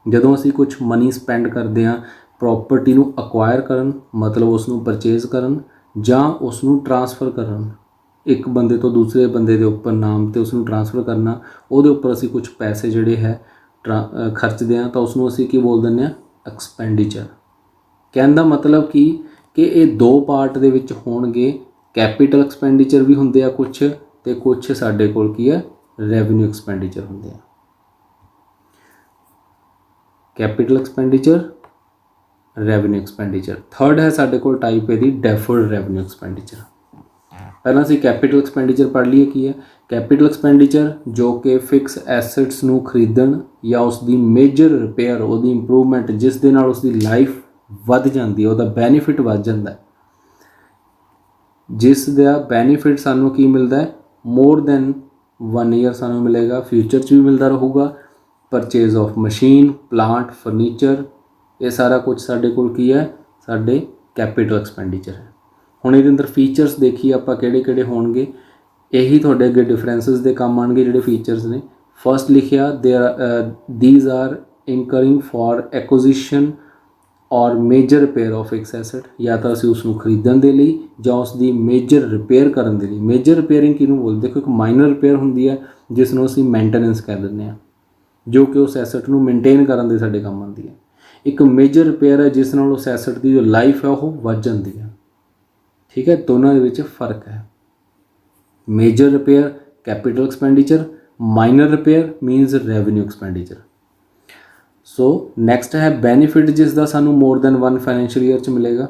ਜਦੋਂ ਅਸੀਂ ਕੁਝ ਮਨੀ ਸਪੈਂਡ ਕਰਦੇ ਹਾਂ ਪ੍ਰੋਪਰਟੀ ਨੂੰ ਅਕਵਾਇਰ ਕਰਨ, ਮਤਲਬ ਉਸ ਨੂੰ ਪਰਚੇਜ਼ ਕਰਨ, ਜਾਂ ਉਸ ਨੂੰ ਟਰਾਂਸਫਰ ਕਰਨ, ਇੱਕ ਬੰਦੇ ਤੋਂ ਦੂਸਰੇ ਬੰਦੇ ਦੇ ਉੱਪਰ ਨਾਮ ਤੇ ਉਸ ਨੂੰ ਟ੍ਰਾਂਸਫਰ ਕਰਨਾ, ਉਹਦੇ ਉੱਪਰ ਅਸੀਂ ਕੁਝ ਪੈਸੇ ਜਿਹੜੇ ਹੈ ਖਰਚਦੇ ਹਾਂ ਤਾਂ ਉਸ ਨੂੰ ਅਸੀਂ ਕੀ ਬੋਲ ਦਿੰਦੇ ਹਾਂ, ਐਕਸਪੈਂਡੀਚਰ। ਕਹਿਣ ਦਾ ਮਤਲਬ ਕਿ ਇਹ ਦੋ ਪਾਰਟ ਦੇ ਵਿੱਚ ਹੋਣਗੇ, ਕੈਪੀਟਲ ਐਕਸਪੈਂਡੀਚਰ ਵੀ ਹੁੰਦੇ ਆ ਕੁਛ, ਤੇ ਕੁਛ ਸਾਡੇ ਕੋਲ ਕੀ ਹੈ, ਰੈਵਨਿਊ ਐਕਸਪੈਂਡੀਚਰ ਹੁੰਦੇ ਆ। Capital expenditure, revenue expenditure. Third ਹੈ ਸਾਡੇ ਕੋਲ ਟਾਈਪ ਇਹਦੀ ਡੈਫਰਡ ਰੈਵਨਿਊ ਐਕਸਪੈਂਡੀਚਰ। ਪਹਿਲਾਂ ਅਸੀਂ ਕੈਪੀਟਲ ਐਕਸਪੈਂਡੀਚਰ ਪੜ੍ਹ ਲਈਏ ਕੀ ਹੈ। ਕੈਪੀਟਲ ਐਕਸਪੈਂਡੀਚਰ ਜੋ ਕਿ ਫਿਕਸ ਐਸੈਟਸ ਨੂੰ ਖਰੀਦਣ ਜਾਂ ਉਸ ਦੀ ਮੇਜਰ ਰਿਪੇਅਰ, ਉਹਦੀ ਇੰਪਰੂਵਮੈਂਟ, ਜਿਸ ਦੇ ਨਾਲ ਉਸ ਦੀ ਲਾਈਫ ਵੱਧ ਜਾਂਦੀ ਹੈ, ਉਹਦਾ ਬੈਨੀਫਿਟ ਵੱਧ ਜਾਂਦਾ, ਜਿਸ ਦਾ ਬੈਨੀਫਿਟ ਸਾਨੂੰ ਕੀ ਮਿਲਦਾ ਹੈ, ਮੋਰ ਦੈਨ 1 ਈਅਰ ਸਾਨੂੰ ਮਿਲੇਗਾ, ਫਿਊਚਰ 'ਚ ਵੀ ਮਿਲਦਾ ਰਹੂਗਾ। Purchase of machine, plant, furniture, ਇਹ ਸਾਰਾ ਕੁਝ ਸਾਡੇ ਕੋਲ ਕੀ ਹੈ, ਸਾਡੇ ਕੈਪੀਟਲ ਐਕਸਪੈਂਡੀਚਰ ਹੈ। ਹੁਣ ਇਹਦੇ ਅੰਦਰ ਫੀਚਰਸ ਦੇਖੀਏ ਆਪਾਂ ਕਿਹੜੇ ਕਿਹੜੇ ਹੋਣਗੇ, ਇਹੀ ਤੁਹਾਡੇ ਅੱਗੇ ਡਿਫਰੈਂਸਿਸ ਦੇ ਕੰਮ ਆਉਣਗੇ ਜਿਹੜੇ ਫੀਚਰਸ ਨੇ। ਫਸਟ ਲਿਖਿਆ these are incurring for acquisition ਔਰ ਮੇਜਰ ਰਿਪੇਅਰ ਆਫ ਫਿਕਸ ਐਸਟ, ਜਾਂ ਤਾਂ ਅਸੀਂ ਉਸ ਨੂੰ ਖਰੀਦਣ ਦੇ ਲਈ ਜਾਂ ਉਸ ਦੀ ਮੇਜਰ ਰਿਪੇਅਰ ਕਰਨ ਦੇ ਲਈ। ਮੇਜਰ ਰਿਪੇਅਰਿੰਗ ਕਿਹਨੂੰ ਬੋਲਦੇ, ਦੇਖੋ ਇੱਕ ਮਾਈਨਰ ਰਿਪੇਅਰ ਹੁੰਦੀ ਹੈ ਜਿਸ ਨੂੰ ਅਸੀਂ ਮੇਨਟੇਨੈਂਸ ਕਹਿ ਦਿੰਦੇ ਹਾਂ, ਜੋ ਕਿ ਉਸ ਐਸਟ ਨੂੰ ਮੇਨਟੇਨ ਕਰਨ ਦੇ ਸਾਡੇ ਕੰਮ ਆਉਂਦੀ ਹੈ। ਇੱਕ ਮੇਜਰ ਰਿਪੇਅਰ ਹੈ ਜਿਸ ਨਾਲ ਉਸ ਐਸਟ ਦੀ ਜੋ ਲਾਈਫ ਹੈ ਉਹ ਵੱਧ ਜਾਂਦੀ ਹੈ। ਠੀਕ ਹੈ, ਦੋਨਾਂ ਦੇ ਵਿੱਚ ਫਰਕ ਹੈ। Major repair capital expenditure, minor repair means revenue expenditure. So next ਹੈ ਬੈਨੀਫਿਟ, ਜਿਸ ਦਾ ਸਾਨੂੰ ਮੋਰ ਦੈਨ 1 ਫਾਈਨੈਂਸ਼ੀਅਲ ਈਅਰ 'ਚ ਮਿਲੇਗਾ।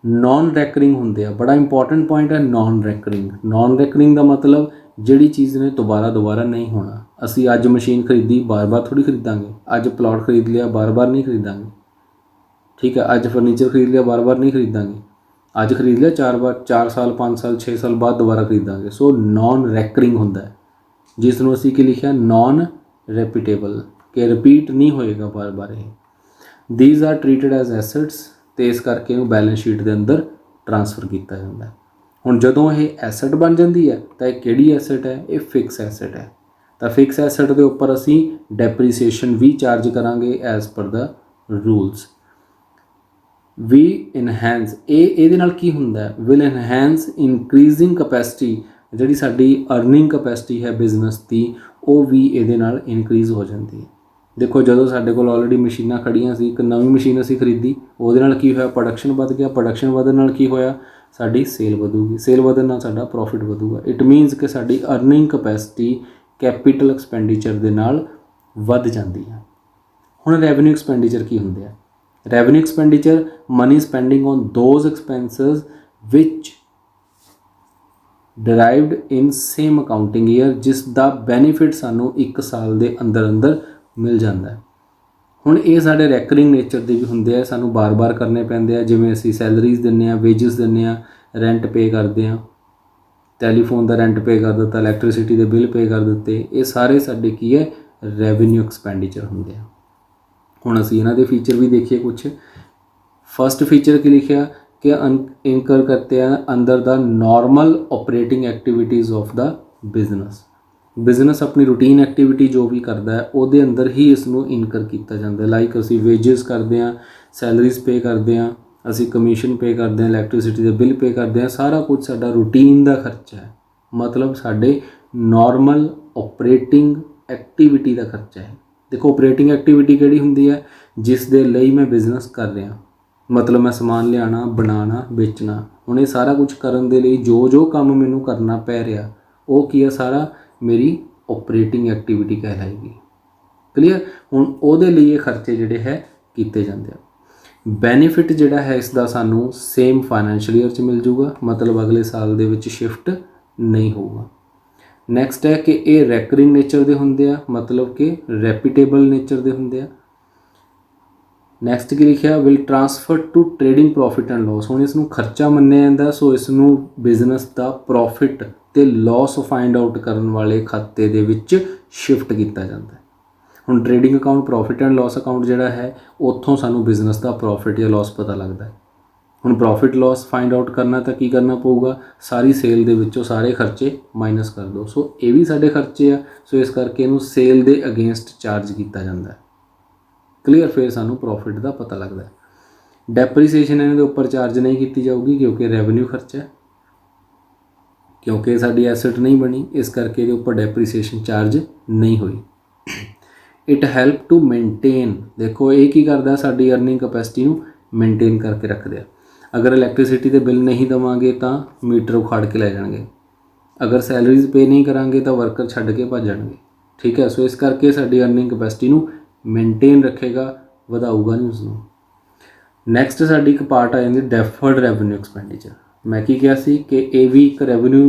ਨੌਨ ਰੈਕਰਿੰਗ ਹੁੰਦੇ ਆ, ਬੜਾ ਇੰਪੋਰਟੈਂਟ ਪੁਆਇੰਟ ਹੈ ਨੌਨ ਰੈਕਰਿੰਗ। ਨੌਨ ਰੈਕਰਿੰਗ ਦਾ ਮਤਲਬ ਜਿਹੜੀ ਚੀਜ਼ ਨੇ ਦੁਬਾਰਾ ਨਹੀਂ ਹੋਣਾ। ਅਸੀਂ ਅੱਜ ਮਸ਼ੀਨ ਖਰੀਦੀ, ਬਾਰ-ਬਾਰ ਥੋੜੀ ਖਰੀਦਾਂਗੇ। ਅੱਜ ਪਲਾਟ ਖਰੀਦ ਲਿਆ, ਬਾਰ-ਬਾਰ ਨਹੀਂ ਖਰੀਦਾਂਗੇ। ਠੀਕ ਹੈ, ਅੱਜ ਫਰਨੀਚਰ ਖਰੀਦ ਲਿਆ, ਬਾਰ-ਬਾਰ ਨਹੀਂ ਖਰੀਦਾਂਗੇ। ਅੱਜ ਖਰੀਦ ਲਿਆ, 4 ਸਾਲ 5 ਸਾਲ 6 ਸਾਲ ਬਾਅਦ ਦੁਬਾਰਾ ਖਰੀਦਾਂਗੇ। ਸੋ ਨੌਨ ਰੈਕਰਿੰਗ ਹੁੰਦਾ ਹੈ, ਜਿਸ ਨੂੰ ਅਸੀਂ ਕੀ ਲਿਖਿਆ, ਨੌਨ ਰੈਪੀਟੇਬਲ, ਕਿ ਰਿਪੀਟ ਨਹੀਂ ਹੋਏਗਾ ਬਾਰ-ਬਾਰ ਇਹ। ਥੀਜ਼ ਆਰ ਟਰੀਟਡ ਐਜ਼ ਐਸੈਟਸ, ਅਤੇ ਇਸ ਕਰਕੇ ਇਹਨੂੰ ਬੈਲੈਂਸ ਸ਼ੀਟ ਦੇ ਅੰਦਰ ਟ੍ਰਾਂਸਫਰ ਕੀਤਾ ਜਾਂਦਾ। ਹੁਣ ਜਦੋਂ ਇਹ ਐਸੈਟ ਬਣ ਜਾਂਦੀ ਹੈ ਤਾਂ ਇਹ ਕਿਹੜੀ ਐਸੈਟ ਹੈ, ਇਹ ਫਿਕਸ ਐਸੈਟ ਹੈ। ਤਾਂ ਫਿਕਸ ਐਸੈਟ ਦੇ ਉੱਪਰ ਅਸੀਂ ਡੈਪਰੀਸੀਏਸ਼ਨ ਵੀ ਚਾਰਜ ਕਰਾਂਗੇ ਐਜ਼ ਪਰ ਦਾ ਰੂਲਸ। ਵੀ ਇਨਹੈਂਸ, ਇਹਦੇ ਨਾਲ ਕੀ ਹੁੰਦਾ, ਵਿਲ ਇਨਹੈਂਸ ਇਨਕਰੀਜ਼ਿੰਗ ਕਪੈਸਿਟੀ, ਜਿਹੜੀ ਸਾਡੀ ਅਰਨਿੰਗ ਕਪੈਸਿਟੀ ਹੈ ਬਿਜ਼ਨਸ ਦੀ, ਉਹ ਵੀ ਇਹਦੇ ਨਾਲ ਇਨਕਰੀਜ਼ ਹੋ ਜਾਂਦੀ ਹੈ। ਦੇਖੋ ਜਦੋਂ ਸਾਡੇ ਕੋਲ ਆਲਰੇਡੀ ਮਸ਼ੀਨਾਂ ਖੜੀਆਂ ਸੀ, ਇੱਕ ਨਵੀਂ ਮਸ਼ੀਨ ਅਸੀਂ ਖਰੀਦੀ, ਉਹਦੇ ਨਾਲ ਕੀ ਹੋਇਆ, ਪ੍ਰੋਡਕਸ਼ਨ ਵੱਧ ਗਿਆ। ਪ੍ਰੋਡਕਸ਼ਨ ਵਧਣ ਨਾਲ ਕੀ ਹੋਇਆ, ਸਾਡੀ ਸੇਲ ਵਧੂਗੀ। ਸੇਲ ਵਧਣ ਨਾਲ ਸਾਡਾ ਪ੍ਰੋਫਿਟ ਵਧੂਗਾ। ਇਟ ਮੀਨਸ ਕਿ ਸਾਡੀ ਅਰਨਿੰਗ ਕਪੈਸਿਟੀ ਕੈਪੀਟਲ ਐਕਸਪੈਂਡੀਚਰ ਦੇ ਨਾਲ ਵੱਧ ਜਾਂਦੀ ਹੈ। ਹੁਣ ਰੈਵਨਿਊ ਐਕਸਪੈਂਡੀਚਰ ਕੀ ਹੁੰਦੇ ਆ, revenue expenditure money spending on those expenses which derived in same accounting year, ਜਿਸ ਦਾ ਬੈਨੀਫਿਟ ਸਾਨੂੰ 1 ਸਾਲ ਦੇ ਅੰਦਰ ਅੰਦਰ ਮਿਲ ਜਾਂਦਾ ਹੈ। ਹੁਣ ਇਹ ਸਾਡੇ ਰੈਕਰਿੰਗ ਨੇਚਰ ਦੇ ਵੀ ਹੁੰਦੇ ਆ, ਸਾਨੂੰ ਬਾਰ-ਬਾਰ ਕਰਨੇ ਪੈਂਦੇ ਆ। ਜਿਵੇਂ ਅਸੀਂ ਸੈਲਰੀਜ਼ ਦਿੰਦੇ ਹਾਂ, ਵੇਜਸ ਦਿੰਦੇ ਹਾਂ, ਰੈਂਟ ਪੇ ਕਰਦੇ ਹਾਂ, ਟੈਲੀਫੋਨ ਦਾ ਰੈਂਟ ਪੇ ਕਰ ਦਿੱਤਾ, ਇਲੈਕਟ੍ਰੀਸਿਟੀ ਦੇ ਬਿੱਲ ਪੇ ਕਰ ਦਿੱਤੇ, ਇਹ ਸਾਰੇ ਸਾਡੇ ਕੀ ਹੈ, ਰੈਵਨਿਊ ਐਕਸਪੈਂਡੀਚਰ ਹੁੰਦੇ ਆ। ਹੁਣ ਅਸੀਂ ਇਹਨਾਂ ਦੇ ਫੀਚਰ ਵੀ ਦੇਖੀਏ ਕੁਛ। ਫਸਟ ਫੀਚਰ ਕੀ ਲਿਖਿਆ ਕਿ ਇਨਕਰ ਕਰਤੇ हैं अंदर the normal operating activities of the business ਆਪਣੀ ਰੂਟੀਨ ਐਕਟੀਵਿਟੀ ਜੋ ਵੀ ਕਰਦਾ ਹੈ ਉਹਦੇ ਅੰਦਰ ਹੀ ਇਸ ਨੂੰ ਇਨਕਰ ਕੀਤਾ ਜਾਂਦਾ। ਲਾਈਕ ਅਸੀਂ ਵੇਜਸ ਕਰਦੇ ਹਾਂ, ਸੈਲਰੀਜ਼ ਪੇ ਕਰਦੇ ਹਾਂ, ਅਸੀਂ ਕਮਿਸ਼ਨ ਪੇ ਕਰਦੇ ਹਾਂ, ਇਲੈਕਟ੍ਰੀਸਿਟੀ ਦੇ ਬਿੱਲ ਪੇ ਕਰਦੇ ਹਾਂ, ਸਾਰਾ ਕੁਝ ਸਾਡਾ ਰੂਟੀਨ ਦਾ ਖਰਚਾ ਹੈ। ਮਤਲਬ ਸਾਡੇ ਨਾਰਮਲ ਆਪਰੇਟਿੰਗ ਐਕਟੀਵਿਟੀ ਦਾ ਖਰਚਾ ਹੈ। ਦੇਖੋ ਆਪਰੇਟਿੰਗ ਐਕਟੀਵਿਟੀ ਕਿਹੜੀ ਹੁੰਦੀ ਹੈ, ਜਿਸ ਦੇ ਲਈ ਮੈਂ ਬਿਜ਼ਨਸ ਕਰ ਰਿਹਾ, ਮਤਲਬ ਮੈਂ ਸਮਾਨ ਲਿਆਉਣਾ, ਬਣਾਉਣਾ, ਵੇਚਣਾ। ਹੁਣ ਇਹ ਸਾਰਾ ਕੁਝ ਕਰਨ ਦੇ ਲਈ ਜੋ ਕੰਮ ਮੈਨੂੰ ਕਰਨਾ ਪੈ ਰਿਹਾ, ਉਹ ਕੀ ਹੈ, ਸਾਰਾ ਮੇਰੀ ਆਪਰੇਟਿੰਗ ਐਕਟੀਵਿਟੀ ਕਹਿਲਾਏਗੀ। ਕਲੀਅਰ। ਹੁਣ ਉਹਦੇ ਲਈ ਇਹ ਖਰਚੇ ਜਿਹੜੇ ਹੈ ਕੀਤੇ ਜਾਂਦੇ ਆ। ਬੈਨੀਫਿਟ ਜਿਹੜਾ ਹੈ ਇਸ ਦਾ ਸਾਨੂੰ ਸੇਮ ਫਾਈਨੈਂਸ਼ੀਅਲ ਈਅਰ 'ਚ ਮਿਲ ਜੂਗਾ, ਮਤਲਬ ਅਗਲੇ ਸਾਲ ਦੇ ਵਿੱਚ ਸ਼ਿਫਟ ਨਹੀਂ ਹੋਊਗਾ। ਨੈਕਸਟ ਹੈ ਕਿ ਇਹ ਰੈਕਰਿੰਗ ਨੇਚਰ ਦੇ ਹੁੰਦੇ ਆ, ਮਤਲਬ ਕਿ ਰੈਪੀਟੇਬਲ ਨੇਚਰ ਦੇ ਹੁੰਦੇ ਆ। ਨੈਕਸਟ ਕੀ ਲਿਖਿਆ, will transfer to trading profit and loss. ਹੁਣ ਇਸ ਨੂੰ ਖਰਚਾ ਮੰਨਿਆ ਜਾਂਦਾ, ਸੋ ਇਸ ਨੂੰ ਬਿਜ਼ਨਸ ਦਾ ਪ੍ਰੋਫਿਟ ਤੇ ਲਾਸ ਫਾਈਂਡ ਆਊਟ ਕਰਨ ਵਾਲੇ ਖਾਤੇ ਦੇ ਵਿੱਚ ਸ਼ਿਫਟ ਕੀਤਾ ਜਾਂਦਾ। ਹੁਣ trading account, profit and loss account ਜਿਹੜਾ ਹੈ, ਉੱਥੋਂ ਸਾਨੂੰ ਬਿਜ਼ਨਸ ਦਾ ਪ੍ਰੋਫਿਟ ਜਾਂ ਲਾਸ ਪਤਾ ਲੱਗਦਾ ਹੈ। ਹੁਣ ਪ੍ਰੋਫਿਟ ਲਾਸ ਫਾਈਂਡ ਆਊਟ ਕਰਨਾ ਤਾਂ ਕੀ ਕਰਨਾ ਪਊਗਾ, ਸਾਰੀ ਸੇਲ ਦੇ ਵਿੱਚੋਂ ਸਾਰੇ ਖਰਚੇ ਮਾਈਨਸ ਕਰ ਦਿਓ। ਸੋ ਇਹ ਵੀ ਸਾਡੇ ਖਰਚੇ ਆ, ਸੋ ਇਸ ਕਰਕੇ ਇਹਨੂੰ ਸੇਲ ਦੇ ਅਗੇਂਸਟ ਚਾਰਜ ਕੀਤਾ ਜਾਂਦਾ ਹੈ। ਕਲੀਅਰ। ਫਿਰ ਸਾਨੂੰ ਪ੍ਰੋਫਿਟ ਦਾ ਪਤਾ ਲੱਗਦਾ ਹੈ। ਡੈਪਰੀਸੀਏਸ਼ਨ ਇਹਨਾਂ ਦੇ ਉੱਪਰ ਚਾਰਜ ਨਹੀਂ ਕੀਤੀ ਜਾਊਗੀ ਕਿਉਂਕਿ ਰੈਵਨਿਊ ਖਰਚਾ ਹੈ। क्योंकि साडी एसेट नहीं बनी, इस करके इहदे उपर डेप्रीसीएशन चार्ज नहीं हुई। इट हैल्प टू मेनटेन, देखो ये की करदा साडी अर्निंग कैपेसिटी नूं मेनटेन करके रखदे आ। अगर इलैक्ट्रिसिटी के बिल नहीं देवांगे तो मीटर उखाड़ के लै जाणगे, अगर सैलरीज पे नहीं करांगे तो वर्कर छड्ड के भज जाणगे। ठीक है, सो इस करके साडी अर्निंग कैपेसिटी नूं मेनटेन रखेगा, वधाऊगा नहीं उसनूं। नैक्सट साडी एक पार्ट आ जांदी डैफर्ड रैवन्यू एक्सपैंडिचर। मैं की कहा सी कि ये भी एक रैवन्यू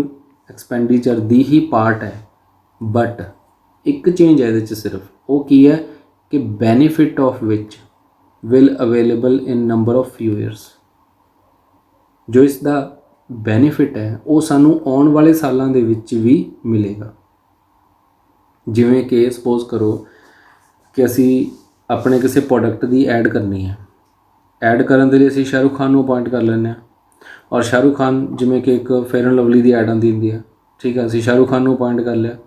एक्सपैंडिचर दी ही पार्ट है, बट एक चेंज है ये सिर्फ, वो की है कि benefit of which will available in number of few years. जो इसका बेनीफिट है वो सानू आने वाले सालों के विच भी मिलेगा। जिवें कि सपोज करो कि असी अपने किसी प्रोडक्ट की ऐड करनी है, ऐड करने के लिए असी शाहरुख खान को अपॉइंट कर लें, और शाहरुख खान जिमें कि एक फेयर एंड लवली की ऐड आती होंगी है, ठीक है, असी शाहरुख खान को अपॉइंट कर लिया,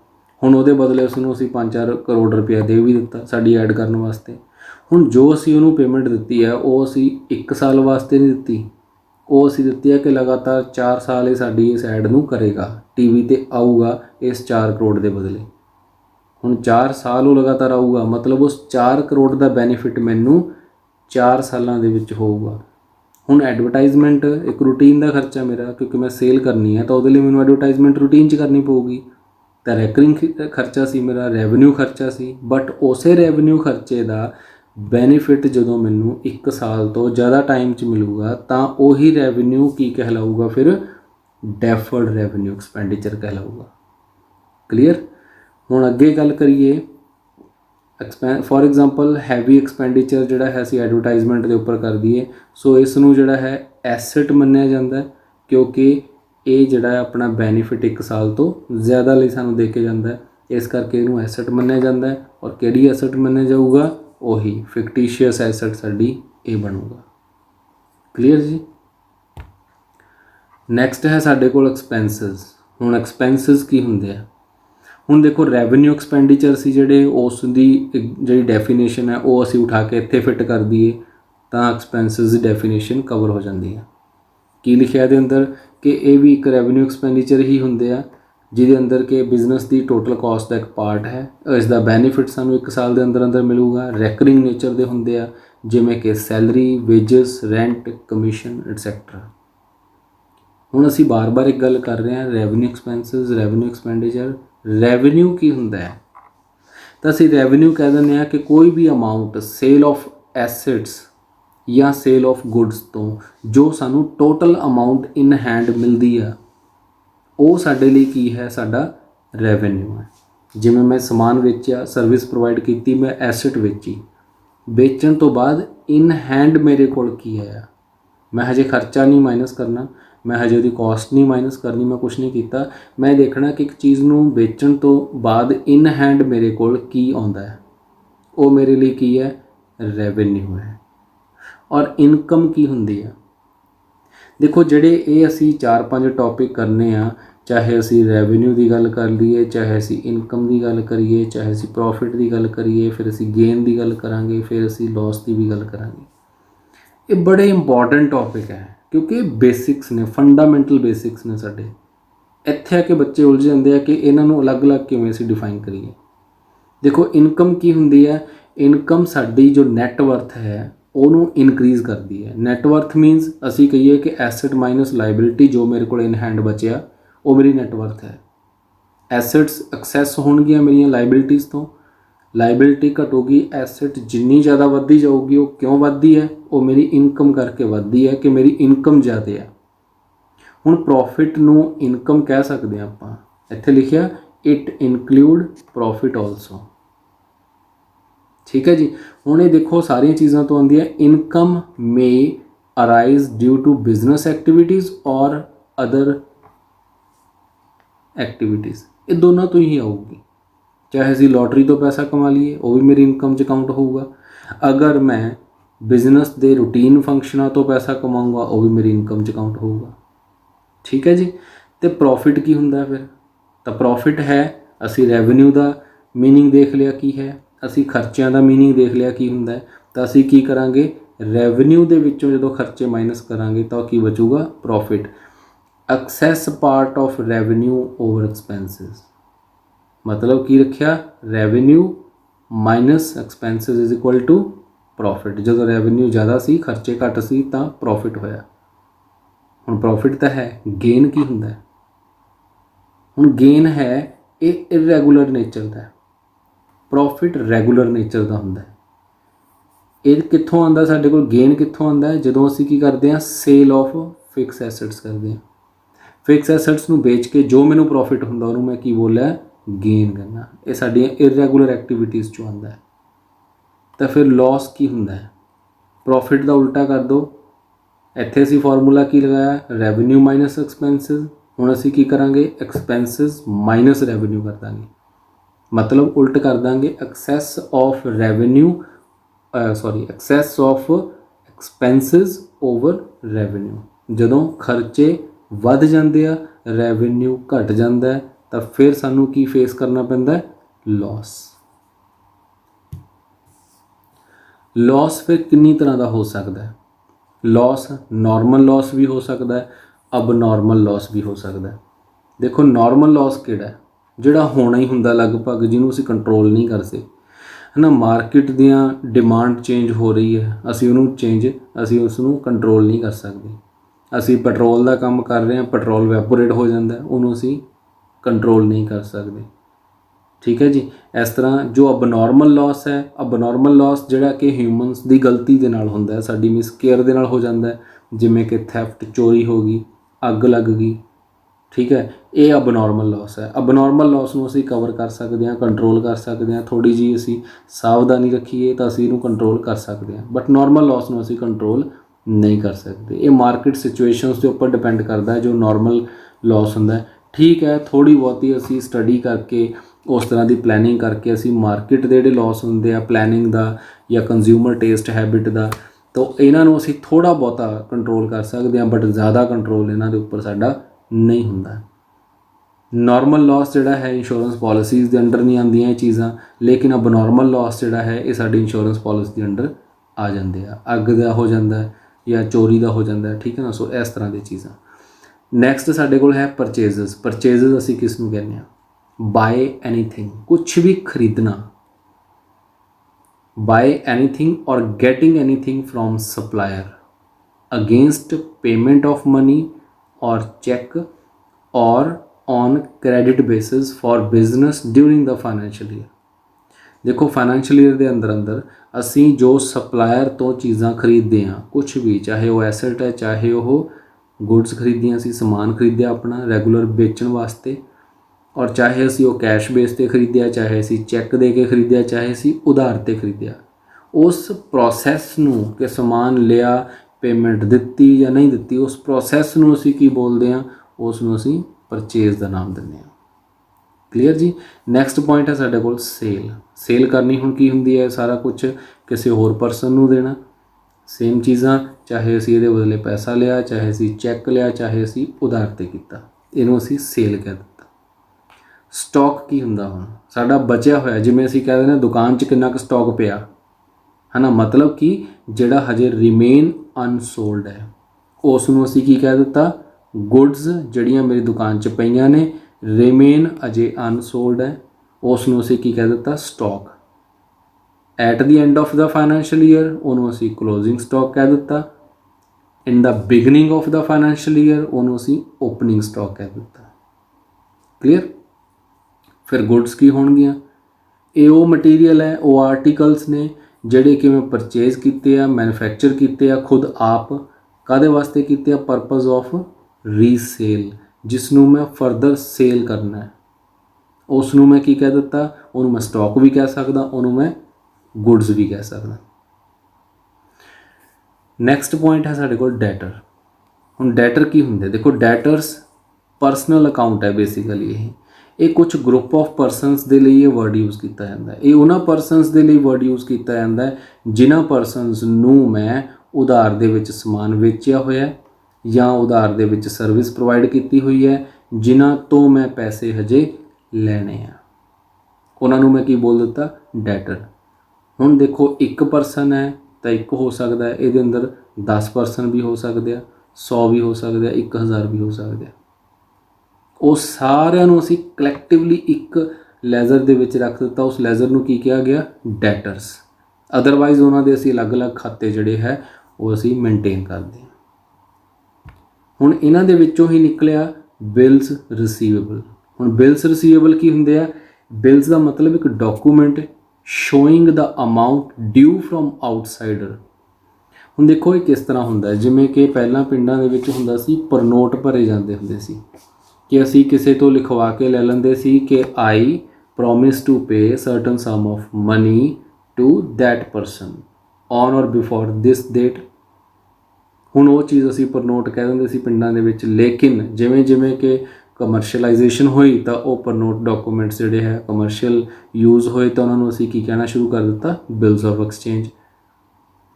हुण उहदे बदले उसनूं असी 5-4 करोड़ रुपया दे भी दिता साडी ऐड करने वास्ते। हुण जो असी उहनूं पेमेंट दित्ती है वो असी 1 साल वास्ते नहीं दित्ती, वो असी दित्ती है कि लगातार 4 साल ये साडी इस ऐड नूं करेगा, टीवी ते आऊगा इस 4 करोड़ के बदले। हुण 4 साल वो लगातार आऊगा, मतलब उस 4 करोड़ का बेनीफिट मैनू 4 सालों के विच होऊगा। हुण एडवरटाइजमेंट एक रूटीन का खर्चा मेरा, क्योंकि मैं सेल करनी है तो वो मैनू एडवरटाइजमेंट रूटीन च करनी पऊगी, तो रैकरिंग खर्चा सी मेरा, रैवन्यू खर्चा सी, बट उस रैवन्यू खर्चे का बेनीफिट जो मैनू 1 साल तो ज़्यादा टाइम च मिलूगा तो उही रैवन्यू की कहलाऊगा, फिर डैफर्ड रैवन्यू एक्सपैंडिचर कहलाऊगा। क्लीयर। हुण अगे गल करिए फॉर एग्जाम्पल हैवी एक्सपैंडिचर जिहड़ा है असीं एडवरटाइजमेंट के उपर कर दीए, सो इसनूं जिहड़ा है एसेट मन्निया जांदा है, क्योंकि ये जिहड़ा है अपना बेनीफिट 1 साल तो ज़्यादा लई सानूं दे के जांदा है, इस करके इहनूं एसेट मन्निया जांदा है। और किहड़ी एसेट मन्निया जाऊगा, वही फिक्टिशियस एसेट साडी ये बनूगा। क्लीयर जी। नैक्सट है साडे कोल एक्सपेंसिस। हुण एक्सपेंसिस की हुंदे आ, हुण देखो रैवन्यू एक्सपैंडिचर सी जिहड़े उसदी जिहड़ी डेफिनेशन है वो असीं उठा के इत्थे फिट कर दईए तां एक्सपेंसिस की डेफिनेशन कवर हो जाती है। की लिखिया इहदे अंदर कि ये भी एक रैवन्यू एक्सपैंडिचर ही हुंदे आ, जिहदे अंदर के बिजनेस की टोटल कॉस्ट का एक पार्ट है, इसका बेनीफिट सानूं 1 साल के अंदर अंदर मिलूगा। रैकरिंग नेचर के हुंदे आ, जिवें कि सैलरी, वेजिस, रेंट, कमीशन एटसैक्ट्रा। हुण असीं बार बार एक गल कर रहे हैं revenue expenses, revenue expenditure. Revenue की हुंदा है, तो असीं रैवन्यू कह दिंदे आ कि कोई भी अमाउंट सेल ऑफ एसेट्स या सेल ऑफ गुड्स तो जो सानू टोटल अमाउंट इन हैंड मिलती है वो साडे लई की है, साडा रैवन्यू है। जिवें मैं समान वेचिया, सर्विस प्रोवाइड की, मैं एसेट वेची, बेचण तो बाद इन हैंड मेरे कोल की है, मैं हजे खर्चा नहीं माइनस करना, मैं हजे उसकी कॉस्ट नहीं माइनस करनी, मैं कुछ नहीं किया, मैं देखना कि एक चीज़ नूं बेचण तो बाद इन हैंड मेरे कोल की आउंदा है, वो मेरे लिए की है, रैवन्यू है। और इनकम की हुंदी है, देखो जिहड़े ये असीं 4-5 टॉपिक करने आ, चाहे असीं रैवन्यू की गल कर लीए, चाहे असीं इनकम की गल करिए, चाहे असीं प्रॉफिट की गल करिए, फिर असीं गेन की गल करांगे, फिर असीं लॉस की भी गल करांगे। ये बड़े इंपॉर्टेंट टॉपिक है, क्योंकि बेसिक्स ने, फंडामेंटल बेसिक्स ने साडे। इत्थे आके बच्चे उलझ जाते हैं कि इन्हां नूं अलग अलग किवें असीं डिफाइन करिए। देखो इनकम की हुंदी है, इनकम साडी जो नैटवर्थ है ਉਹਨੂੰ इनक्रीज़ करती है। नैटवर्थ मीनस असी कहिए कि एसेट माइनस लाइबिलिटी जो मेरे को इन हैंड बचिया वो मेरी नैटवर्थ है। एसेट्स एक्सैस होणगियां मेरियां लाइबिलिटीज़ तो, लाइबिलिटी घटूगी, एसेट जिन्नी ज़्यादा वधदी जाऊगी, वो क्यों वधदी है, वो मेरी इनकम करके वधदी है कि मेरी इनकम ज़्यादा है। हुण प्रॉफिट नूं इनकम कह सकते हैं आपां, इत्थे लिखिया इट इनकलूड प्रॉफिट ऑल्सो। ठीक है जी। हुण ये देखो सारिया चीज़ों तो आंदी है, income may arise due to business activities और अदर एक्टिविटीज़, ये दोनों तो ही आऊगी। चाहे असीं लॉटरी तो पैसा कमा लीए, वो भी मेरी इनकम च काउंट होऊगा। अगर मैं बिजनेस के रूटीन फंक्शनों तो पैसा कमाऊँगा, वो भी मेरी इनकम च काउंट होऊगा। ठीक है जी। तो प्रॉफिट की हुंदा फिर, तो प्रॉफिट है, असीं रैवन्यू का मीनिंग देख लिया की है, असी खर्चों का मीनिंग देख लिया की हुंदा है, तो असी की करांगे, रैवन्यू दे विचों जदों खर्चे माइनस करांगे तो की बचूगा, profit. Excess part of revenue over expenses. मतलब की रखिया, revenue minus expenses is equal to profit. जो रैवन्यू ज़्यादा सी खर्चे घट सी तां प्रॉफिट होया। हुण प्रॉफिट तो है, गेन की हुंदा है? हुण गेन है ये इरैगूलर नेचर का है, प्रॉफिट रैगूलर नेचर का हुंदा है। ये कित्थों आंदा साडे कोल? गेन कित्थों आंदा है? जदों असीं की करदे हां, सेल ऑफ फिक्स एसट्स करदे हां। फिक्स एसट्स नूं बेच के जो मैनूं प्रॉफिट हुंदा उहनूं मैं की बोलिया? गेन करना। ये साडियां इरैगूलर एक्टिविटीज़ चों आंदा है। तो फिर लॉस की हुंदा है? प्रॉफिट का उल्टा कर दो। इत्थे असीं फॉर्मूला की लगाया? Revenue minus expenses. हुण असीं की करांगे? एक्सपेंसिस माइनस रैवन्यू कर दांगे, मतलब उल्ट कर Dange. Access of revenue access of expenses over revenue. जदों खर्चे वध जांदे आ, रैवन्यू घट जांदा है, तो फिर सानू की फेस करना पैंदा है? लॉस। लॉस फिर किन्नी तरह का हो सकता है? लॉस नॉर्मल लॉस भी हो सकता है, अब नॉर्मल लॉस भी हो सकता है। देखो नॉर्मल लॉस किहड़ा है? जिहड़ा होना ही हुंदा लगभग, जिन्हों असीं कंट्रोल नहीं कर सकते, है ना। मार्केट दियां डिमांड चेंज हो रही है, असीं उसनूं कंट्रोल नहीं कर सकते। असीं पेट्रोल का काम कर रहे हैं, पेट्रोल वैपोरेट हो जाता है, उन्होंने असीं कंट्रोल नहीं कर सकते। ठीक है जी। इस तरह जो अबनॉर्मल लॉस है, अबनॉर्मल लॉस जिहड़ा कि ह्यूमनस की गलती दे नाल हुंदा है, साडी मिसकेयर दे नाल हो जाता है, जिमें कि थैफ्ट, चोरी हो गई, अग लग गई। ठीक है, ये अबनॉर्मल लॉस है। अबनॉर्मल लॉस नूं असीं कवर कर सकते हैं, कंट्रोल कर सकते हैं। थोड़ी जी असीं सावधानी रखीए तो असीं इहनूं कंट्रोल कर सकते हैं, बट नॉर्मल लॉस नूं असीं कंट्रोल नहीं कर सकते। ये मार्केट सिचुएशनस के उपर डिपेंड करता है जो नॉर्मल लॉस हुंदा है। ठीक है, थोड़ी बहुती असीं स्टडी करके उस तरह की प्लैनिंग करके असीं मार्केट के जिहड़े लॉस हुंदे आ प्लैनिंग का या कंज्यूमर टेस्ट हैबिट का, तो इन्हां नूं असीं थोड़ा बहुता कंट्रोल कर सकते हैं, बट ज़्यादा कंट्रोल इन्हां दे उपर साडा नहीं हुंदा। नॉर्मल लॉस जिहड़ा है इंश्योरेंस पॉलिसीज़ के अंडर नहीं आंदियां ये चीज़ां, लेकिन अब नॉर्मल लॉस जिहड़ा है ये साडी इंश्योरेंस पॉलिसी के अंडर आ जाते हैं। अग का हो जाता है या चोरी का हो जाता है। ठीक है ना। सो इस तरह की चीज़ां। नैक्सट साडे कोल है परचेजेस। परचेजेस असीं किस नूं कहने? बाय एनीथिंग, कुछ भी खरीदना। बाय एनीथिंग और getting anything from supplier against payment of money और चेक और on credit basis for business during the financial year. देखो फाइनैंशियल ईयर के अंदर अंदर असीं जो सप्लायर तो चीज़ां खरीदते हैं, कुछ भी, चाहे वो एसट है, चाहे वो गुड्स खरीदियां सी, समान खरीदिया अपना रैगूलर बेचण वास्ते, और चाहे असी वो कैश बेस ते खरीदिया, चाहे असी चैक दे के खरीदिया, चाहे असी उधार ते खरीदिया, उस प्रोसैस नूं कि समान लिया, पेमेंट दित्ती या नहीं दित्ती, उस प्रोसैस नूं असी की बोलते हैं? उस नूं असी परचेज का नाम दिंदे हां। क्लीयर जी। नैक्सट पॉइंट है साडे कोल सेल। सेल करनी हुण की हुंदी है? सारा कुछ किसी होर परसन नूं देना, सेम चीज़ां, चाहे असी इहदे बदले पैसा लिया, चाहे असी चैक लिया, चाहे असी उधार ते कीता, इहनूं असी सेल कह दित्ता। स्टॉक की हुंदा? हुण साडा बचिया होया, जिवें असी कह दिंदे दुकान 'च किन्ना क स्टॉक पिया, है ना, मतलब कि जिहड़ा हजे रिमेन अनसोल्ड है उस नूं असी की कह दित्ता? गुड्स जिहड़ियां मेरी दुकान 'च पईयां ने, रिमेन अजे अनसोल्ड है, उस नूं असी की कह दित्ता? Stock. At the end of the financial year उन्होंने असी क्लोजिंग स्टॉक कह दिता। In the beginning of the financial year उन्होंने असी ओपनिंग स्टॉक कह दिता। क्लीयर। फिर गुड्स की होणगियां? ये वो मटीरीयल है, वो आर्टिकल्स ने जिहड़े कि मैं परचेज किए आ, मैन्युफैक्चर किए आ खुद आप, काहदे वास्ते किए आ? परपज़ ऑफ रीसेल, जिसनों मैं फरदर सेल करना है, उसनों मैं की कह दिता? उन्होंने मैं स्टॉक भी कह सकदा, उन्होंने मैं गुड्स भी कह सकदा। नैक्सट पॉइंट है साडे कोल डैटर। हुण डैटर की हुंदे? देखो डैटर्स परसनल अकाउंट है बेसिकली। ये कुछ ग्रुप ऑफ परसनस के लिए वर्ड यूज़ किया जाता है। ये उन्होंने परसनस के लिए वर्ड यूज़ किया जाता है जिन्हां परसनस नूं मैं उधार दे विच समान वेचिया होया या उधार दे विच सर्विस प्रोवाइड की हुई है, जिन्हां तो मैं पैसे हजे लैने आ, उन्हां नूं मैं की बोल दिता? डैटर। हुण देखो एक परसन है तो एक हो सकता है, ये अंदर 10 परसन भी हो सकते हैं, 100 भी हो सकते हैं, 1000 भी हो सकते हैं। ਉਹ ਸਾਰਿਆਂ ਨੂੰ ਅਸੀਂ ਕਲੈਕਟਿਵਲੀ ਇੱਕ ਲੈਜ਼ਰ ਦੇ ਵਿੱਚ ਰੱਖ ਦਿੱਤਾ। ਉਸ ਲੈਜ਼ਰ ਨੂੰ ਕੀ ਕਿਹਾ ਗਿਆ? ਡੈਟਰਸ। ਅਦਰਵਾਈਜ਼ ਉਹਨਾਂ ਦੇ ਅਸੀਂ ਅਲੱਗ-ਅਲੱਗ ਖਾਤੇ ਜਿਹੜੇ ਹੈ ਉਹ ਅਸੀਂ ਮੇਨਟੇਨ ਕਰਦੇ ਹਾਂ। ਹੁਣ ਇਹਨਾਂ ਦੇ ਵਿੱਚੋਂ ਹੀ ਨਿਕਲਿਆ ਬਿਲਸ ਰਿਸੀਵੇਬਲ। ਹੁਣ ਬਿਲਸ ਰਿਸੀਵੇਬਲ ਕੀ ਹੁੰਦੇ ਆ? ਬਿਲਸ ਦਾ ਮਤਲਬ ਇੱਕ document showing the amount due from outsider. ਹੁਣ ਦੇਖੋ ਇਹ ਕਿਸ ਤਰ੍ਹਾਂ ਹੁੰਦਾ, ਜਿਵੇਂ ਕਿ ਪਹਿਲਾਂ ਪਿੰਡਾਂ ਦੇ ਵਿੱਚ ਹੁੰਦਾ ਸੀ ਪਰਨੋਟ ਭਰੇ ਜਾਂਦੇ ਹੁੰਦੇ ਸੀ ਕਿ ਅਸੀਂ ਕਿਸੇ ਤੋਂ ਲਿਖਵਾ ਕੇ ਲੈ ਲੈਂਦੇ ਸੀ ਕਿ I promise to pay certain sum of money to that person on or before this date. ਹੁਣ ਉਹ ਚੀਜ਼ ਅਸੀਂ ਪਰਨੋਟ ਕਹਿ ਦਿੰਦੇ ਸੀ ਪਿੰਡਾਂ ਦੇ ਵਿੱਚ, ਲੇਕਿਨ ਜਿਵੇਂ ਜਿਵੇਂ ਕਿ ਕਮਰਸ਼ੀਅਲਾਈਜੇਸ਼ਨ ਹੋਈ ਤਾਂ ਉਹ ਪਰਨੋਟ ਡਾਕੂਮੈਂਟਸ ਜਿਹੜੇ ਹੈ ਕਮਰਸ਼ੀਅਲ ਯੂਜ਼ ਹੋਏ ਤਾਂ ਉਹਨਾਂ ਨੂੰ ਅਸੀਂ ਕੀ ਕਹਿਣਾ ਸ਼ੁਰੂ ਕਰ ਦਿੱਤਾ? Bills of exchange.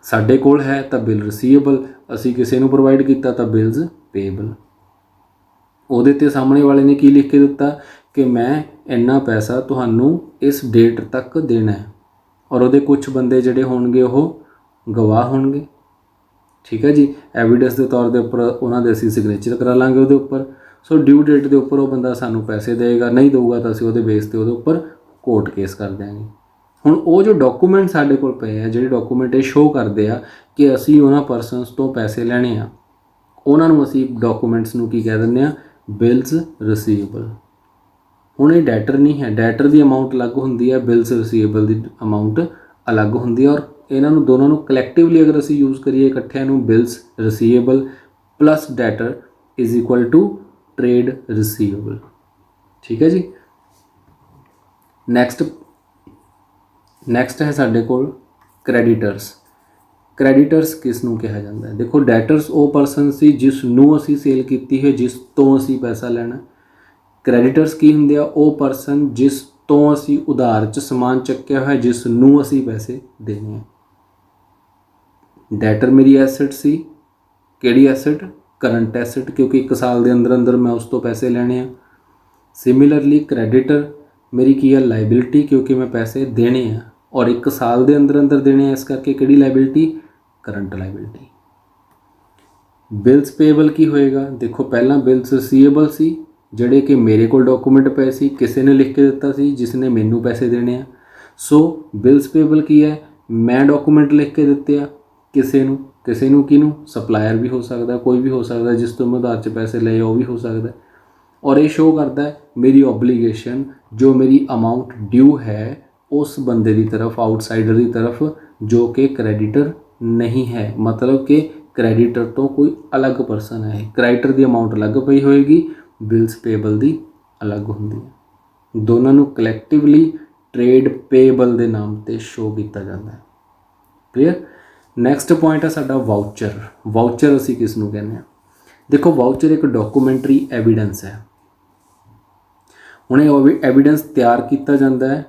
ਸਾਡੇ ਕੋਲ ਹੈ ਤਾਂ ਬਿਲ ਰਿਸੀਵੇਬਲ, ਅਸੀਂ ਕਿਸੇ ਨੂੰ ਪ੍ਰੋਵਾਈਡ ਕੀਤਾ ਤਾਂ ਬਿਲਸ ਪੇਬਲ। ਉਹਦੇ 'ਤੇ ਸਾਹਮਣੇ ਵਾਲੇ ਨੇ ਕੀ ਲਿਖ ਕੇ ਦਿੱਤਾ ਕਿ ਮੈਂ ਇੰਨਾ ਪੈਸਾ ਤੁਹਾਨੂੰ ਇਸ ਡੇਟ ਤੱਕ ਦੇਣਾ ਹੈ, ਔਰ ਉਹਦੇ ਕੁਝ ਬੰਦੇ ਜਿਹੜੇ ਹੋਣਗੇ ਉਹ ਗਵਾਹ ਹੋਣਗੇ। ਠੀਕ ਹੈ ਜੀ, ਐਵੀਡੈਂਸ ਦੇ ਤੌਰ ਦੇ ਉੱਪਰ ਉਹਨਾਂ ਦੇ ਅਸੀਂ ਸਿਗਨੇਚਰ ਕਰਾ ਲਾਂਗੇ ਉਹਦੇ ਉੱਪਰ। ਸੋ ਡਿਊ ਡੇਟ ਦੇ ਉੱਪਰ ਉਹ ਬੰਦਾ ਸਾਨੂੰ ਪੈਸੇ ਦੇਗਾ, ਨਹੀਂ ਦੇਊਗਾ ਤਾਂ ਅਸੀਂ ਉਹਦੇ ਬੇਸ 'ਤੇ ਉਹਦੇ ਉੱਪਰ ਕੋਰਟ ਕੇਸ ਕਰ ਦਿਆਂਗੇ। ਹੁਣ ਉਹ ਜੋ ਡਾਕੂਮੈਂਟ ਸਾਡੇ ਕੋਲ ਪਏ ਆ, ਜਿਹੜੇ ਡਾਕੂਮੈਂਟ ਇਹ ਸ਼ੋਅ ਕਰਦੇ ਆ ਕਿ ਅਸੀਂ ਉਹਨਾਂ ਪਰਸਨਸ ਤੋਂ ਪੈਸੇ ਲੈਣੇ ਆ, ਉਹਨਾਂ ਨੂੰ ਅਸੀਂ ਡਾਕੂਮੈਂਟਸ ਨੂੰ ਕੀ ਕਹਿ ਦਿੰਦੇ ਆ? Bills receivable. ਹੁਣ ਇਹ ਡੈਟਰ ਨਹੀਂ ਹੈ, ਡੈਟਰ ਦੀ ਅਮਾਊਂਟ ਅਲੱਗ ਹੁੰਦੀ ਹੈ, ਬਿਲਸ ਰਿਸੀਵੇਬਲ ਦੀ ਅਮਾਊਂਟ ਅਲੱਗ ਹੁੰਦੀ ਹੈ। ਔਰ ਇਹਨਾਂ ਨੂੰ ਦੋਨਾਂ ਨੂੰ ਕਲੈਕਟਿਵਲੀ ਅਗਰ ਅਸੀਂ ਯੂਜ਼ ਕਰੀਏ ਇਕੱਠਿਆਂ ਨੂੰ, bills receivable plus debtor is equal to trade receivable. ਠੀਕ ਹੈ ਜੀ। ਨੈਕਸਟ ਹੈ ਸਾਡੇ ਕੋਲ ਕ੍ਰੈਡੀਟਰਸ। ਕ੍ਰੈਡੀਟਰਸ ਕਿਸ ਨੂੰ ਕਿਹਾ ਜਾਂਦਾ ਹੈ? ਦੇਖੋ ਡੈਟਰਸ ਉਹ ਪਰਸਨ ਸੀ ਜਿਸ ਨੂੰ ਅਸੀਂ ਸੇਲ ਕੀਤੀ ਹੈ, ਜਿਸ ਤੋਂ ਅਸੀਂ ਪੈਸਾ ਲੈਣਾ। ਕ੍ਰੈਡੀਟਰਸ ਕੀ ਹੁੰਦੇ ਆ? ਉਹ ਪਰਸਨ ਜਿਸ ਤੋਂ ਅਸੀਂ ਉਧਾਰ 'ਚ ਸਮਾਨ ਚੱਕਿਆ ਹੋਇਆ, ਜਿਸ ਨੂੰ ਅਸੀਂ ਪੈਸੇ ਦੇਣੇ ਆ। ਡੈਟਰ ਮੇਰੀ ਐਸੈਟ ਸੀ, ਕਿਹੜੀ ਐਸੈਟ? ਕਰੰਟ ਐਸੈਟ, ਕਿਉਂਕਿ 1 ਸਾਲ ਦੇ ਅੰਦਰ ਅੰਦਰ ਮੈਂ ਉਸ ਤੋਂ ਪੈਸੇ ਲੈਣੇ ਆ। ਸਿਮਿਲਰਲੀ ਕ੍ਰੈਡੀਟਰ ਮੇਰੀ ਕੀ ਹੈ? ਲਾਇਬਿਲਿਟੀ, ਕਿਉਂਕਿ ਮੈਂ ਪੈਸੇ ਦੇਣੇ ਆ ਔਰ 1 ਸਾਲ ਦੇ ਅੰਦਰ ਅੰਦਰ ਦੇਣੇ ਆ, ਇਸ ਕਰਕੇ ਕਿਹੜੀ liability? Current liability. Bills payable ਕੀ ਹੋਏਗਾ? ਦੇਖੋ ਪਹਿਲਾਂ ਬਿਲਸ ਰਿਸੀਵੇਬਲ ਸੀ ਜਿਹੜੇ ਕਿ ਮੇਰੇ ਕੋਲ ਡਾਕੂਮੈਂਟ ਪਏ ਸੀ, ਕਿਸੇ ਨੇ ਲਿਖ ਕੇ ਦਿੱਤਾ ਸੀ ਜਿਸ ਨੇ ਮੈਨੂੰ ਪੈਸੇ ਦੇਣੇ ਆ। ਸੋ ਬਿਲਸ ਪੇਬਲ ਕੀ ਹੈ? ਮੈਂ ਡਾਕੂਮੈਂਟ ਲਿਖ ਕੇ ਦਿੱਤੇ ਆ ਕਿਸੇ ਨੂੰ ਕਿਹਨੂੰ? ਸਪਲਾਇਰ ਵੀ ਹੋ ਸਕਦਾ, ਕੋਈ ਵੀ ਹੋ ਸਕਦਾ ਜਿਸ ਤੋਂ ਮੈਂ ਉਧਾਰ 'ਚ ਪੈਸੇ ਲਏ, ਉਹ ਵੀ ਹੋ ਸਕਦਾ। ਔਰ ਇਹ ਸ਼ੋਅ ਕਰਦਾ ਹੈ ਮੇਰੀ ਓਬਲੀਗੇਸ਼ਨ, ਜੋ ਮੇਰੀ ਅਮਾਊਂਟ ਡਿਊ ਹੈ ਉਸ ਬੰਦੇ ਦੀ ਤਰਫ, ਆਊਟਸਾਈਡਰ ਦੀ ਤਰਫ, ਜੋ ਕਿ ਕ੍ਰੈਡੀਟਰ ਨਹੀਂ ਹੈ। ਮਤਲਬ ਕਿ ਕ੍ਰੈਡੀਟਰ ਤੋਂ ਕੋਈ ਅਲੱਗ ਪਰਸਨ ਹੈ। ਕ੍ਰੈਡੀਟਰ ਦੀ ਅਮਾਊਂਟ ਅਲੱਗ ਪਈ ਹੋਏਗੀ, ਬਿਲਸ ਪੇਬਲ ਦੀ ਅਲੱਗ ਹੁੰਦੀ ਹੈ। ਦੋਨਾਂ ਨੂੰ ਕਲੈਕਟਿਵਲੀ ਟ੍ਰੇਡ ਪੇਬਲ ਦੇ ਨਾਮ 'ਤੇ ਸ਼ੋਅ ਕੀਤਾ ਜਾਂਦਾ ਹੈ। ਕਲੀਅਰ। ਨੈਕਸਟ ਪੁਆਇੰਟ ਹੈ ਸਾਡਾ ਵਾਊਚਰ। ਵਾਊਚਰ ਅਸੀਂ ਕਿਸ ਨੂੰ ਕਹਿੰਦੇ ਹਾਂ? ਦੇਖੋ ਵਾਊਚਰ ਇੱਕ ਡਾਕੂਮੈਂਟਰੀ ਐਵੀਡੈਂਸ ਹੈ। ਹੁਣ ਇਹ ਐਵੀਡੈਂਸ ਤਿਆਰ ਕੀਤਾ ਜਾਂਦਾ ਹੈ,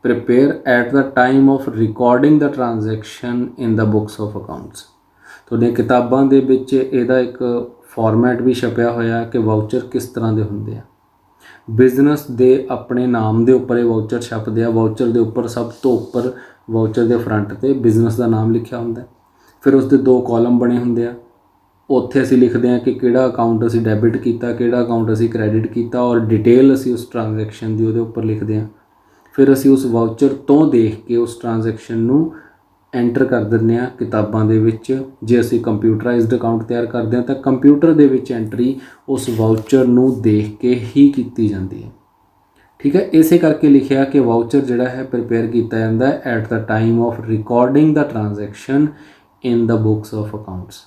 prepare at the time of recording the transaction in the books of accounts. ਤੁਹਾਡੀਆਂ ਕਿਤਾਬਾਂ ਦੇ ਵਿੱਚ ਇਹਦਾ ਇੱਕ ਫਾਰਮੈਟ ਵੀ ਛਪਿਆ ਹੋਇਆ ਕਿ ਵਾਊਚਰ ਕਿਸ ਤਰ੍ਹਾਂ ਦੇ ਹੁੰਦੇ ਆ। ਬਿਜ਼ਨਸ ਦੇ ਆਪਣੇ ਨਾਮ ਦੇ ਉੱਪਰ ਇਹ ਵਾਊਚਰ ਛਪਦੇ ਆ। ਵਾਊਚਰ ਦੇ ਉੱਪਰ ਸਭ ਤੋਂ ਉੱਪਰ ਵਾਊਚਰ ਦੇ ਫਰੰਟ 'ਤੇ ਬਿਜ਼ਨਸ ਦਾ ਨਾਮ ਲਿਖਿਆ ਹੁੰਦਾ। ਫਿਰ ਉਸ ਦੇ 2 ਕਾਲਮ ਬਣੇ ਹੁੰਦੇ ਆ। ਉੱਥੇ ਅਸੀਂ ਲਿਖਦੇ ਹਾਂ ਕਿ ਕਿਹੜਾ ਅਕਾਊਂਟ ਅਸੀਂ ਡੈਬਿਟ ਕੀਤਾ, ਕਿਹੜਾ ਅਕਾਊਂਟ ਅਸੀਂ ਕ੍ਰੈਡਿਟ ਕੀਤਾ, ਔਰ ਡਿਟੇਲ ਅਸੀਂ ਉਸ ਟ੍ਰਾਂਜੈਕਸ਼ਨ ਦੀ ਉਹਦੇ ਉੱਪਰ ਲਿਖਦੇ ਹਾਂ। ਫਿਰ ਅਸੀਂ ਉਸ ਵਾਊਚਰ ਤੋਂ ਦੇਖ ਕੇ ਉਸ ਟ੍ਰਾਂਜੈਕਸ਼ਨ ਨੂੰ ਐਂਟਰ ਕਰ ਦਿੰਦੇ ਹਾਂ ਕਿਤਾਬਾਂ ਦੇ ਵਿੱਚ। ਜੇ ਅਸੀਂ ਕੰਪਿਊਟਰਾਈਜ਼ਡ ਅਕਾਊਂਟ ਤਿਆਰ ਕਰਦੇ ਹਾਂ ਤਾਂ ਕੰਪਿਊਟਰ ਦੇ ਵਿੱਚ ਐਂਟਰੀ ਉਸ ਵਾਊਚਰ ਨੂੰ ਦੇਖ ਕੇ ਹੀ ਕੀਤੀ ਜਾਂਦੀ ਹੈ। ਠੀਕ ਹੈ, ਇਸੇ ਕਰਕੇ ਲਿਖਿਆ ਕਿ ਵਾਊਚਰ ਜਿਹੜਾ ਹੈ ਪ੍ਰਿਪੇਅਰ ਕੀਤਾ ਜਾਂਦਾ ਹੈ at the time of recording the transaction in the books of accounts.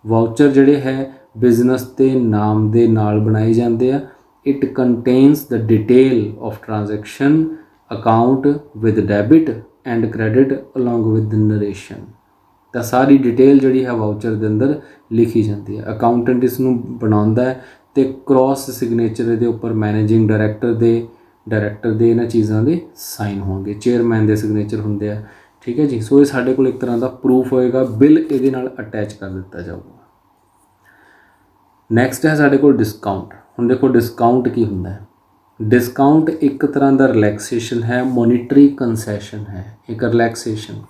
Voucher ਜਿਹੜੇ ਹੈ ਬਿਜ਼ਨਸ ਦੇ ਨਾਮ ਦੇ ਨਾਲ ਬਣਾਏ ਜਾਂਦੇ ਆ। It contains the detail of transaction account with debit and credit along with narration. ਤਾਂ ਸਾਰੀ ਡਿਟੇਲ ਜਿਹੜੀ ਹੈ ਵਾਊਚਰ ਦੇ ਅੰਦਰ ਲਿਖੀ ਜਾਂਦੀ ਹੈ। ਅਕਾਊਂਟੈਂਟ ਇਸ ਨੂੰ ਬਣਾਉਂਦਾ ਹੈ ਅਤੇ ਕ੍ਰੋਸ ਸਿਗਨੇਚਰ ਇਹਦੇ ਉੱਪਰ ਮੈਨੇਜਿੰਗ ਡਾਇਰੈਕਟਰ ਦੇ ਇਹਨਾਂ ਚੀਜ਼ਾਂ ਦੇ ਸਾਈਨ ਹੋਣਗੇ, ਚੇਅਰਮੈਨ ਦੇ ਸਿਗਨੇਚਰ ਹੁੰਦੇ ਆ। ਠੀਕ ਹੈ ਜੀ। ਸੋ ਇਹ ਸਾਡੇ ਕੋਲ ਇੱਕ ਤਰ੍ਹਾਂ ਦਾ ਪ੍ਰੂਫ ਹੋਏਗਾ, ਬਿੱਲ ਇਹਦੇ ਨਾਲ ਅਟੈਚ ਕਰ ਦਿੱਤਾ ਜਾਊਗਾ। ਨੈਕਸਟ ਹੈ ਸਾਡੇ ਕੋਲ ਡਿਸਕਾਊਂਟ। ਹੁਣ ਦੇਖੋ ਡਿਸਕਾਊਂਟ ਕੀ ਹੁੰਦਾ ਹੈ? ਡਿਸਕਾਊਂਟ ਇੱਕ ਤਰ੍ਹਾਂ ਦਾ ਰਿਲੈਕਸੇਸ਼ਨ ਹੈ, ਮੋਨੀਟਰੀ ਕੰਸੈਸ਼ਨ ਹੈ, ਇੱਕ ਰਿਲੈਕਸੇਸ਼ਨ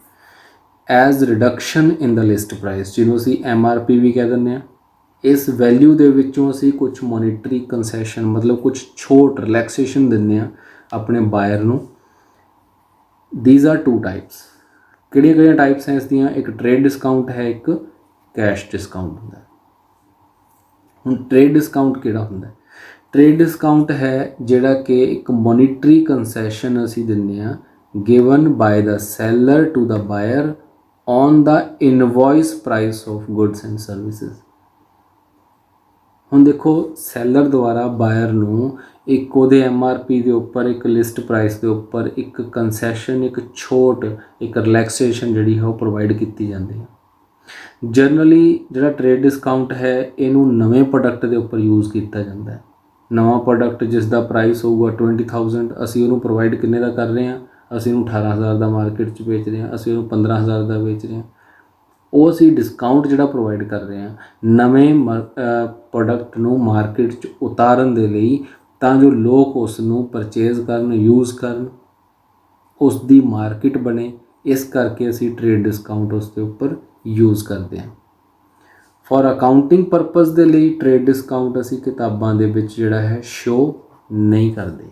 ਐਜ਼ ਰਿਡਕਸ਼ਨ ਇਨ ਦਾ ਲਿਸਟ ਪ੍ਰਾਈਸ, ਜਿਹਨੂੰ ਅਸੀਂ MRP ਵੀ ਕਹਿ ਦਿੰਦੇ ਹਾਂ। इस वैल्यू दे विचों असीं कुछ मॉनिटरी कंसैशन मतलब कुछ छूट रिलैक्सेशन दिंदे आ अपने बायर नूं। These are 2 types. किहड़ियां टाइप्स हैं इसदियां? एक ट्रेड डिस्काउंट है, एक कैश डिस्काउंट हुंदा है। हुण ट्रेड डिस्काउंट किहड़ा हुंदा है? ट्रेड डिस्काउंट है जिहड़ा कि एक मॉनिटरी कंसैशन असीं दिंदे आ given by the seller to the buyer on the invoice price of goods and services. ਹੁਣ ਦੇਖੋ ਸੈਲਰ ਦੁਆਰਾ ਬਾਇਰ ਨੂੰ ਇੱਕ ਉਹਦੇ MRP ਦੇ ਉੱਪਰ ਇੱਕ ਲਿਸਟ ਪ੍ਰਾਈਸ ਦੇ ਉੱਪਰ ਇੱਕ ਕੰਸੈਸ਼ਨ, ਇੱਕ ਛੋਟ, ਇੱਕ ਰਿਲੈਕਸੇਸ਼ਨ ਜਿਹੜੀ ਹੈ ਉਹ ਪ੍ਰੋਵਾਈਡ ਕੀਤੀ ਜਾਂਦੀ ਹੈ। ਜਨਰਲੀ ਜਿਹੜਾ ਟ੍ਰੇਡ ਡਿਸਕਾਊਂਟ ਹੈ ਇਹਨੂੰ ਨਵੇਂ ਪ੍ਰੋਡਕਟ ਦੇ ਉੱਪਰ ਯੂਜ਼ ਕੀਤਾ ਜਾਂਦਾ ਹੈ। ਨਵਾਂ ਪ੍ਰੋਡਕਟ ਜਿਸ ਦਾ ਪ੍ਰਾਈਸ ਹੋਊਗਾ 20,000, ਅਸੀਂ ਉਹਨੂੰ ਪ੍ਰੋਵਾਈਡ ਕਿੰਨੇ ਦਾ ਕਰ ਰਹੇ ਹਾਂ? ਅਸੀਂ ਉਹਨੂੰ 18,000 ਦਾ ਮਾਰਕੀਟ 'ਚ ਵੇਚ ਰਹੇ ਹਾਂ, ਅਸੀਂ ਉਹਨੂੰ 15,000 ਦਾ ਵੇਚ ਰਹੇ ਹਾਂ। ਉਹ ਅਸੀਂ ਡਿਸਕਾਊਂਟ ਜਿਹੜਾ ਪ੍ਰੋਵਾਈਡ ਕਰ ਰਹੇ ਹਾਂ ਨਵੇਂ ਪ੍ਰੋਡਕਟ ਨੂੰ ਮਾਰਕੀਟ 'ਚ ਉਤਾਰਨ ਦੇ ਲਈ, ਤਾਂ ਜੋ ਲੋਕ ਉਸ ਨੂੰ ਪਰਚੇਜ਼ ਕਰਨ, ਯੂਜ਼ ਕਰਨ, ਉਸ ਦੀ ਮਾਰਕੀਟ ਬਣੇ। ਇਸ ਕਰਕੇ ਅਸੀਂ ਟ੍ਰੇਡ ਡਿਸਕਾਊਂਟ ਉਸ ਦੇ ਉੱਪਰ ਯੂਜ਼ ਕਰਦੇ ਹਾਂ। ਫॉर ਅਕਾਊਂਟਿੰਗ ਪਰਪਸ ਦੇ ਲਈ ਟ੍ਰੇਡ ਡਿਸਕਾਊਂਟ ਅਸੀਂ ਕਿਤਾਬਾਂ ਦੇ ਵਿੱਚ ਜਿਹੜਾ ਹੈ ਸ਼ੋ ਨਹੀਂ ਕਰਦੇ।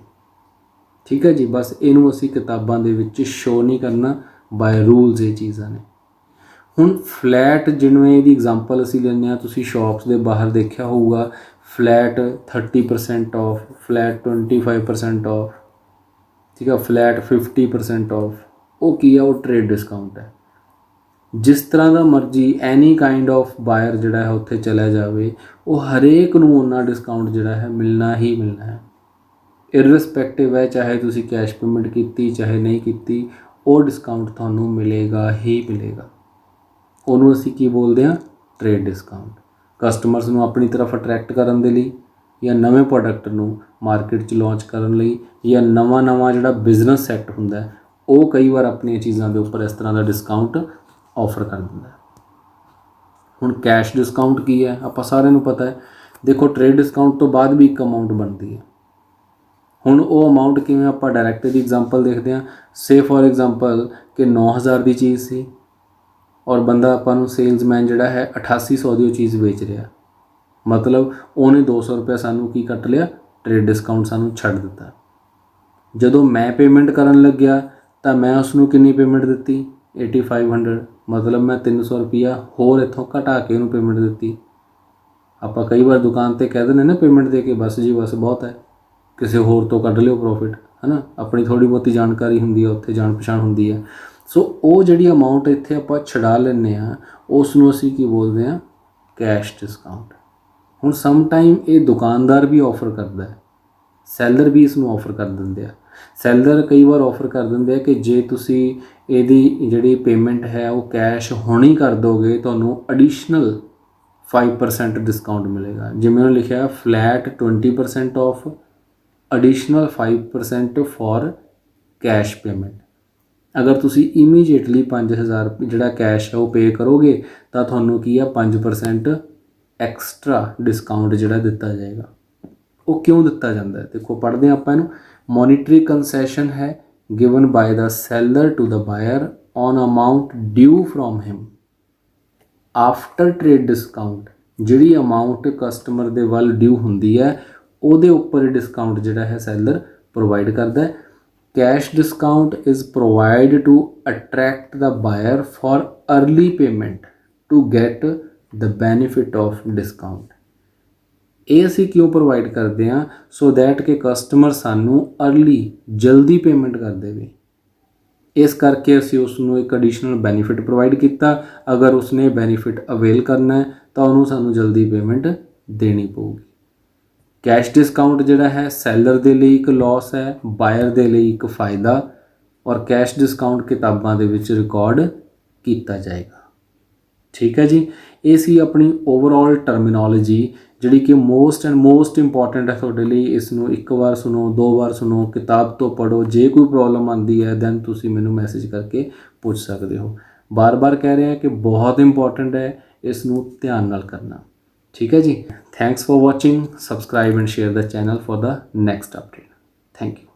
ਠੀਕ ਹੈ ਜੀ, ਬਸ ਇਹਨੂੰ ਅਸੀਂ ਕਿਤਾਬਾਂ ਦੇ ਵਿੱਚ ਸ਼ੋ ਨਹੀਂ ਕਰਨਾ, ਬਾਏ ਰੂਲਸ ਇਹ ਚੀਜ਼ਾਂ ਨੇ। ਹੁਣ ਫਲੈਟ, ਜਿਵੇਂ ਇਹਦੀ ਐਗਜ਼ਾਮਪਲ ਅਸੀਂ ਲੈਂਦੇ ਹਾਂ, ਤੁਸੀਂ ਸ਼ੌਪਸ ਦੇ ਬਾਹਰ ਦੇਖਿਆ ਹੋਊਗਾ ਫਲੈਟ 30% ਆਫ, ਫਲੈਟ 25% ਆਫ, ਠੀਕ ਹੈ, ਫਲੈਟ 50% ਆਫ। ਉਹ ਕੀ ਆ? ਉਹ ਟ੍ਰੇਡ ਡਿਸਕਾਊਂਟ ਹੈ। ਜਿਸ ਤਰ੍ਹਾਂ ਦਾ ਮਰਜ਼ੀ ਐਨੀ ਕਾਈਂਡ ਆਫ ਬਾਇਰ ਜਿਹੜਾ ਹੈ ਉੱਥੇ ਚਲਾ ਜਾਵੇ, ਉਹ ਹਰੇਕ ਨੂੰ ਉਹਨਾਂ ਡਿਸਕਾਊਂਟ ਜਿਹੜਾ ਹੈ ਮਿਲਣਾ ਹੀ ਮਿਲਣਾ ਹੈ। ਇਰਰਿਸਪੈਕਟਿਵ ਹੈ, ਚਾਹੇ ਤੁਸੀਂ ਕੈਸ਼ ਪੇਮੈਂਟ ਕੀਤੀ ਚਾਹੇ ਨਹੀਂ ਕੀਤੀ, ਉਹ ਡਿਸਕਾਊਂਟ ਤੁਹਾਨੂੰ ਮਿਲੇਗਾ ਹੀ ਮਿਲੇਗਾ। ਉਹਨੂੰ ਅਸੀਂ ਕੀ ਬੋਲਦੇ ਹਾਂ? Trade discount. ਕਸਟਮਰਸ ਨੂੰ ਆਪਣੀ ਤਰਫ ਅਟਰੈਕਟ ਕਰਨ ਦੇ ਲਈ, ਜਾਂ ਨਵੇਂ ਪ੍ਰੋਡਕਟ ਨੂੰ ਮਾਰਕੀਟ 'ਚ ਲਾਂਚ ਕਰਨ ਲਈ, ਜਾਂ ਨਵਾਂ ਜਿਹੜਾ ਬਿਜ਼ਨਸ ਸੈੱਟ ਹੁੰਦਾ ਹੈ ਉਹ ਕਈ ਵਾਰ ਆਪਣੀਆਂ ਚੀਜ਼ਾਂ ਦੇ ਉੱਪਰ ਇਸ ਤਰ੍ਹਾਂ ਦਾ ਡਿਸਕਾਊਂਟ ਆਫਰ ਕਰ ਦਿੰਦਾ। ਹੁਣ ਕੈਸ਼ ਡਿਸਕਾਊਂਟ ਕੀ ਹੈ? ਆਪਾਂ ਸਾਰਿਆਂ ਨੂੰ ਪਤਾ ਹੈ। ਦੇਖੋ ਟ੍ਰੇਡ ਡਿਸਕਾਊਂਟ ਤੋਂ ਬਾਅਦ ਵੀ ਇੱਕ ਅਮਾਊਂਟ ਬਣਦੀ ਹੈ। ਹੁਣ ਉਹ ਅਮਾਊਂਟ ਕਿਵੇਂ? ਆਪਾਂ ਡਾਇਰੈਕਟ ਦੀ ਐਗਜ਼ਾਮਪਲ ਦੇਖਦੇ ਹਾਂ। ਸੇ ਫॉर ਐਗਜ਼ਾਮਪਲ ਕਿ 9,000 ਦੀ ਚੀਜ਼ ਸੀ ਔਰ ਬੰਦਾ ਆਪਾਂ ਨੂੰ ਸੇਲਸਮੈਨ ਜਿਹੜਾ ਹੈ 8800 ਦੀ ਉਹ ਚੀਜ਼ ਵੇਚ ਰਿਹਾ, ਮਤਲਬ ਉਹਨੇ 200 ਰੁਪਏ ਸਾਨੂੰ ਕੀ ਕੱਟ ਲਿਆ? ਟ੍ਰੇਡ ਡਿਸਕਾਊਂਟ ਸਾਨੂੰ ਛੱਡ ਦਿੱਤਾ। ਜਦੋਂ ਮੈਂ ਪੇਮੈਂਟ ਕਰਨ ਲੱਗਿਆ ਤਾਂ ਮੈਂ ਉਸਨੂੰ ਕਿੰਨੀ ਪੇਮੈਂਟ ਦਿੱਤੀ? 8500, ਮਤਲਬ ਮੈਂ 300 ਰੁਪਈਆ ਹੋਰ ਇੱਥੋਂ ਘਟਾ ਕੇ ਉਹਨੂੰ ਪੇਮੈਂਟ ਦਿੱਤੀ। ਆਪਾਂ ਕਈ ਵਾਰ ਦੁਕਾਨ 'ਤੇ ਕਹਿ ਦਿੰਦੇ ਨਾ ਪੇਮੈਂਟ ਦੇ ਕੇ, ਬਸ ਜੀ ਬਸ ਬਹੁਤ ਹੈ, ਕਿਸੇ ਹੋਰ ਤੋਂ ਕੱਢ ਲਿਓ ਪ੍ਰੋਫਿਟ, ਹੈ ਨਾ। ਆਪਣੀ ਥੋੜ੍ਹੀ ਬਹੁਤੀ ਜਾਣਕਾਰੀ ਹੁੰਦੀ ਹੈ, ਉੱਥੇ ਜਾਣ ਪਛਾਣ ਹੁੰਦੀ ਹੈ। ਸੋ ਉਹ ਜਿਹੜੀ ਅਮਾਊਂਟ ਇੱਥੇ ਆਪਾਂ ਛੁਡਾ ਲੈਂਦੇ ਹਾਂ ਉਸ ਨੂੰ ਅਸੀਂ ਕੀ ਬੋਲਦੇ ਹਾਂ? Cash discount. ਹੁਣ ਸਮ ਟਾਈਮ ਇਹ ਦੁਕਾਨਦਾਰ ਵੀ ਆਫਰ ਕਰਦਾ ਹੈ, ਸੈਲਰ ਵੀ ਇਸ ਨੂੰ ਆਫਰ ਕਰ ਦਿੰਦੇ ਆ। ਸੈਲਰ ਕਈ ਵਾਰ ਆਫਰ ਕਰ ਦਿੰਦੇ ਆ ਕਿ ਜੇ ਤੁਸੀਂ ਇਹਦੀ ਜਿਹੜੀ ਪੇਮੈਂਟ ਹੈ ਉਹ ਕੈਸ਼ ਹੁਣੀ ਕਰ ਦੋਗੇ ਤੁਹਾਨੂੰ ਐਡੀਸ਼ਨਲ 5% ਡਿਸਕਾਊਂਟ ਮਿਲੇਗਾ। ਜਿਵੇਂ ਉਹਨੇ ਲਿਖਿਆ flat 20% of, additional 5% for cash payment. ਅਗਰ ਤੁਸੀਂ ਇਮੀਡੀਏਟਲੀ 5000 ਜਿਹੜਾ ਕੈਸ਼ ਹੈ ਉਹ ਪੇ ਕਰੋਗੇ ਤਾਂ ਤੁਹਾਨੂੰ ਕੀ ਆ 5% ਐਕਸਟਰਾ ਡਿਸਕਾਊਂਟ ਜਿਹੜਾ ਦਿੱਤਾ ਜਾਏਗਾ। ਉਹ ਕਿਉਂ ਦਿੱਤਾ ਜਾਂਦਾ ਹੈ? ਦੇਖੋ ਪੜ੍ਹਦੇ ਹਾਂ ਆਪਾਂ ਇਹਨੂੰ। ਮੋਨੀਟਰੀ ਕੰਸੈਸ਼ਨ ਹੈ given by the seller to the buyer on amount due from him after trade discount. ਜਿਹੜੀ ਅਮਾਊਂਟ ਕਸਟਮਰ ਦੇ ਵੱਲ ਡਿਊ ਹੁੰਦੀ ਹੈ ਉਹਦੇ ਉੱਪਰ ਡਿਸਕਾਊਂਟ ਜਿਹੜਾ ਹੈ ਸੈਲਰ ਪ੍ਰੋਵਾਈਡ ਕਰਦਾ ਹੈ। Cash discount is provided to attract the buyer for early payment to get the benefit of discount। ਇਹ ਅਸੀਂ ਕਿਉਂ ਪ੍ਰੋਵਾਈਡ ਕਰਦੇ ਹਾਂ? ਸੋ ਦੈਟ ਕਿ ਕਸਟਮਰ ਸਾਨੂੰ ਅਰਲੀ ਜਲਦੀ ਪੇਮੈਂਟ ਕਰ ਦੇਵੇ। ਇਸ ਕਰਕੇ ਅਸੀਂ ਉਸ ਨੂੰ ਇੱਕ ਐਡੀਸ਼ਨਲ ਬੈਨੀਫਿਟ ਪ੍ਰੋਵਾਈਡ ਕੀਤਾ। ਅਗਰ ਉਸਨੇ ਬੈਨੀਫਿਟ ਅਵੇਲ ਕਰਨਾ ਹੈ ਤਾਂ ਉਹਨੂੰ ਸਾਨੂੰ ਜਲਦੀ ਪੇਮੈਂਟ ਦੇਣੀ ਪਊਗੀ। ਕੈਸ਼ ਡਿਸਕਾਊਂਟ ਜਿਹੜਾ ਹੈ ਸੈਲਰ ਦੇ ਲਈ ਇੱਕ ਲੋਸ ਹੈ, ਬਾਇਰ ਦੇ ਲਈ ਇੱਕ ਫਾਇਦਾ, ਔਰ ਕੈਸ਼ ਡਿਸਕਾਊਂਟ ਕਿਤਾਬਾਂ ਦੇ ਵਿੱਚ ਰਿਕਾਰਡ ਕੀਤਾ ਜਾਏਗਾ। ਠੀਕ ਹੈ ਜੀ, ਇਹ ਸੀ ਆਪਣੀ ਓਵਰਆਲ ਟਰਮੀਨੋਲੋਜੀ ਜਿਹੜੀ ਕਿ ਮੋਸਟ ਇੰਪੋਰਟੈਂਟ ਹੈ ਤੁਹਾਡੇ ਲਈ। ਇਸ ਨੂੰ ਇੱਕ ਵਾਰ ਸੁਣੋ, 2 ਵਾਰ ਸੁਣੋ, ਕਿਤਾਬ ਤੋਂ ਪੜ੍ਹੋ। ਜੇ ਕੋਈ ਪ੍ਰੋਬਲਮ ਆਉਂਦੀ ਹੈ ਦੈਨ ਤੁਸੀਂ ਮੈਨੂੰ ਮੈਸੇਜ ਕਰਕੇ ਪੁੱਛ ਸਕਦੇ ਹੋ। ਬਾਰ-ਬਾਰ ਕਹਿ ਰਹੇ ਹਾਂ ਕਿ ਬਹੁਤ ਇੰਪੋਰਟੈਂਟ ਹੈ, ਇਸ ਨੂੰ ਧਿਆਨ ਨਾਲ ਕਰਨਾ। ਠੀਕ ਹੈ ਜੀ, thanks for watching. Subscribe and share the channel for the next update. Thank you.